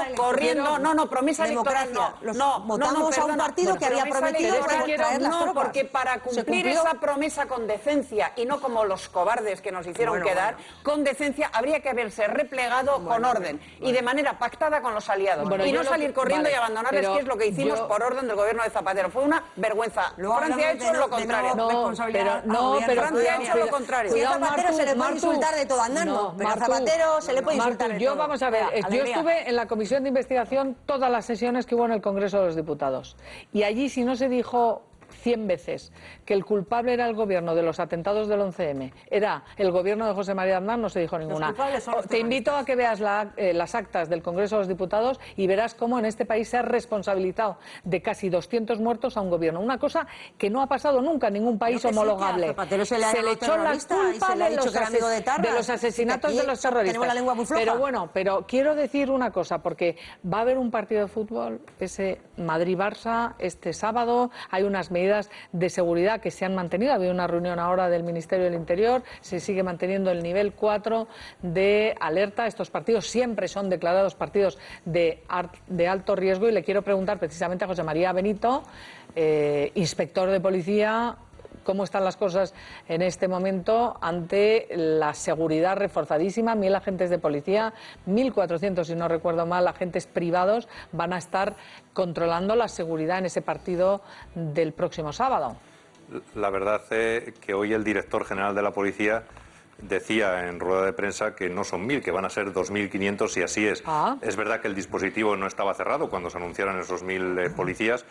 promesa electoral no. Votamos a un partido que había prometido traer las tropas. Porque para cumplir esa promesa con decencia y no como los cobardes que nos hicieron quedar, con decencia habría que haberse replegado con orden y de manera pactada con los aliados y no salir corriendo y abandonarles, que es lo que hicimos por orden del gobierno de Zapatero. Fue una vergüenza. Francia ha hecho lo contrario. Francia ha hecho lo contrario. A Zapatero se le puede insultar de todo andando, pero a Zapatero se le puede insultar de todo. Vamos a ver, yo estuve en la comisión de investigación todas las sesiones que hubo en el Congreso de los Diputados. Y allí, si no se dijo 100 veces que el culpable era el gobierno de los atentados del 11M, era el gobierno de José María Aznar, no se dijo ninguna. Te invito a que veas las actas del Congreso de los Diputados y verás cómo en este país se ha responsabilizado de casi 200 muertos a un gobierno. Una cosa que no ha pasado nunca en ningún país homologable. Se le echó la culpa de los asesinatos de los terroristas. Pero bueno, quiero decir una cosa, porque va a haber un partido de fútbol, ese Madrid-Barça, este sábado. Hay unas medidas de seguridad que se han mantenido. Ha habido una reunión ahora del Ministerio del Interior, se sigue manteniendo el nivel 4 de alerta. Estos partidos siempre son declarados partidos de alto riesgo y le quiero preguntar precisamente a José María Benito, inspector de policía, cómo están las cosas en este momento ante la seguridad reforzadísima. 1.000 agentes de policía, 1.400, si no recuerdo mal, agentes privados van a estar controlando la seguridad en ese partido del próximo sábado. La verdad es que hoy el director general de la policía decía en rueda de prensa que no son 1.000, que van a ser 2.500 y así es. Es verdad que el dispositivo no estaba cerrado cuando se anunciaron esos 1.000 policías.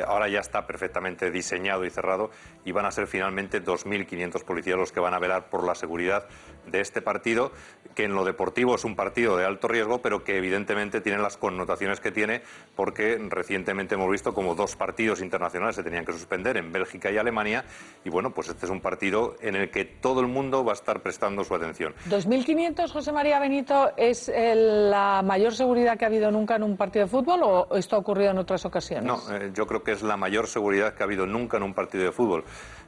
Ahora ya está perfectamente diseñado y cerrado y van a ser finalmente 2.500 policías los que van a velar por la seguridad de este partido, que en lo deportivo es un partido de alto riesgo, pero que evidentemente tiene las connotaciones que tiene, porque recientemente hemos visto como 2 partidos internacionales se tenían que suspender en Bélgica y Alemania, y bueno, pues este es un partido en el que todo el mundo va a estar prestando su atención. 2.500, José María Benito, ¿es la mayor seguridad que ha habido nunca en un partido de fútbol o esto ha ocurrido en otras ocasiones? No, yo creo que es la mayor seguridad que ha habido nunca en un partido de fútbol.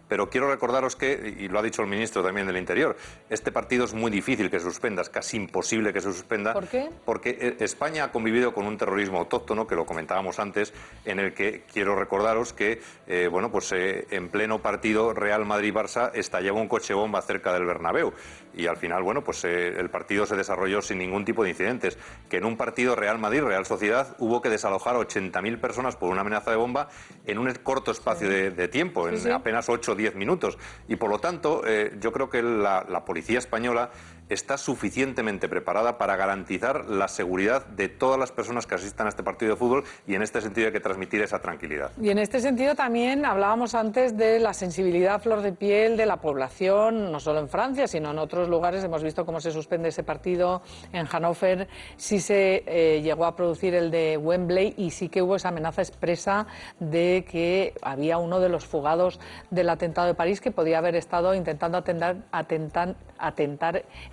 Pero quiero recordaros que, y lo ha dicho el ministro también del Interior, este partido es muy difícil que se suspenda, es casi imposible que se suspenda. ¿Por qué? Porque España ha convivido con un terrorismo autóctono, que lo comentábamos antes, en el que quiero recordaros que, en pleno partido Real Madrid-Barça estallaba un coche bomba cerca del Bernabéu. Y al final, el partido se desarrolló sin ningún tipo de incidentes. Que en un partido Real Madrid-Real Sociedad hubo que desalojar 80.000 personas por una amenaza de bomba en un corto espacio de tiempo, en apenas 8 o 10 minutos. Y por lo tanto, yo creo que la policía española está suficientemente preparada para garantizar la seguridad de todas las personas que asistan a este partido de fútbol, y en este sentido hay que transmitir esa tranquilidad. Y en este sentido también hablábamos antes de la sensibilidad a flor de piel de la población, no solo en Francia, sino en otros lugares. Hemos visto cómo se suspende ese partido en Hannover, sí se llegó a producir el de Wembley, y sí que hubo esa amenaza expresa de que había uno de los fugados del atentado de París que podía haber estado intentando atentar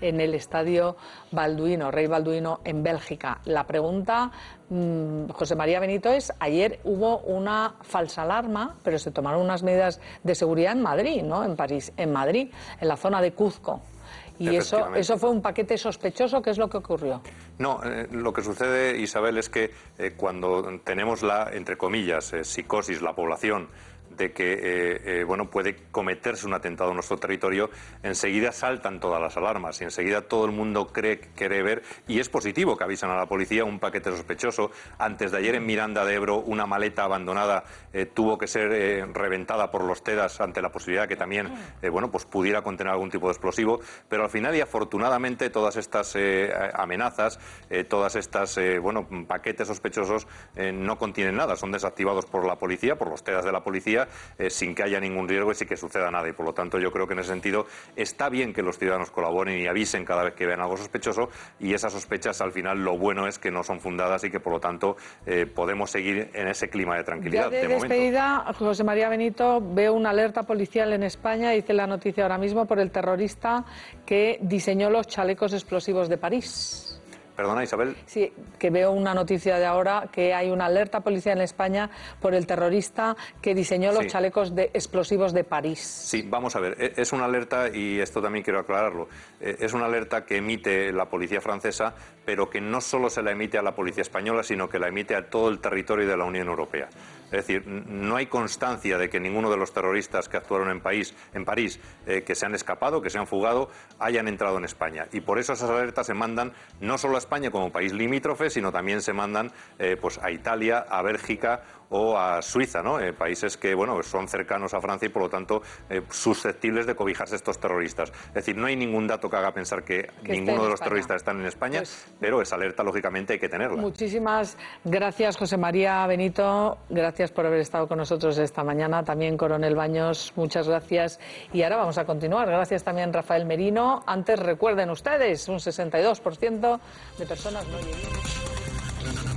en el estadio Balduino, Rey Balduino, en Bélgica. La pregunta, José María Benito, es: ayer hubo una falsa alarma, pero se tomaron unas medidas de seguridad en Madrid, ¿no? En París, en Madrid, en la zona de Cuzco. ¿Y eso fue un paquete sospechoso? ¿Qué es lo que ocurrió? No, lo que sucede, Isabel, es que cuando tenemos la, entre comillas, psicosis, la población, de que puede cometerse un atentado en nuestro territorio, enseguida saltan todas las alarmas y enseguida todo el mundo quiere ver, y es positivo que avisan a la policía, un paquete sospechoso. Antes de ayer en Miranda de Ebro una maleta abandonada tuvo que ser reventada por los TEDAS ante la posibilidad que también pudiera contener algún tipo de explosivo, pero al final y afortunadamente todas estas amenazas, todas estas paquetes sospechosos no contienen nada, son desactivados por la policía, por los TEDAS de la policía, sin que haya ningún riesgo y sin que suceda nada. Y por lo tanto yo creo que en ese sentido está bien que los ciudadanos colaboren y avisen cada vez que vean algo sospechoso, y esas sospechas al final lo bueno es que no son fundadas y que por lo tanto podemos seguir en ese clima de tranquilidad. Ya de despedida, José María Benito, veo una alerta policial en España, dice la noticia ahora mismo, por el terrorista que diseñó los chalecos explosivos de París. Perdona, Isabel. Sí, que veo una noticia de ahora que hay una alerta policial en España por el terrorista que diseñó los chalecos explosivos de París. Sí, vamos a ver, es una alerta, y esto también quiero aclararlo, es una alerta que emite la policía francesa, pero que no solo se la emite a la policía española, sino que la emite a todo el territorio de la Unión Europea. Es decir, no hay constancia de que ninguno de los terroristas que actuaron en París, que se han escapado, que se han fugado, hayan entrado en España. Y por eso esas alertas se mandan no solo a España como país limítrofe, sino también se mandan a Italia, a Bélgica o a Suiza, ¿no? Países que son cercanos a Francia y por lo tanto susceptibles de cobijarse estos terroristas. Es decir, no hay ningún dato que haga pensar que ninguno de los terroristas están en España, pero esa alerta lógicamente hay que tenerla. Muchísimas gracias, José María Benito, gracias por haber estado con nosotros esta mañana. También Coronel Baños, muchas gracias. Y ahora vamos a continuar. Gracias también Rafael Merino. Antes, recuerden ustedes, un 62% de personas no llegan.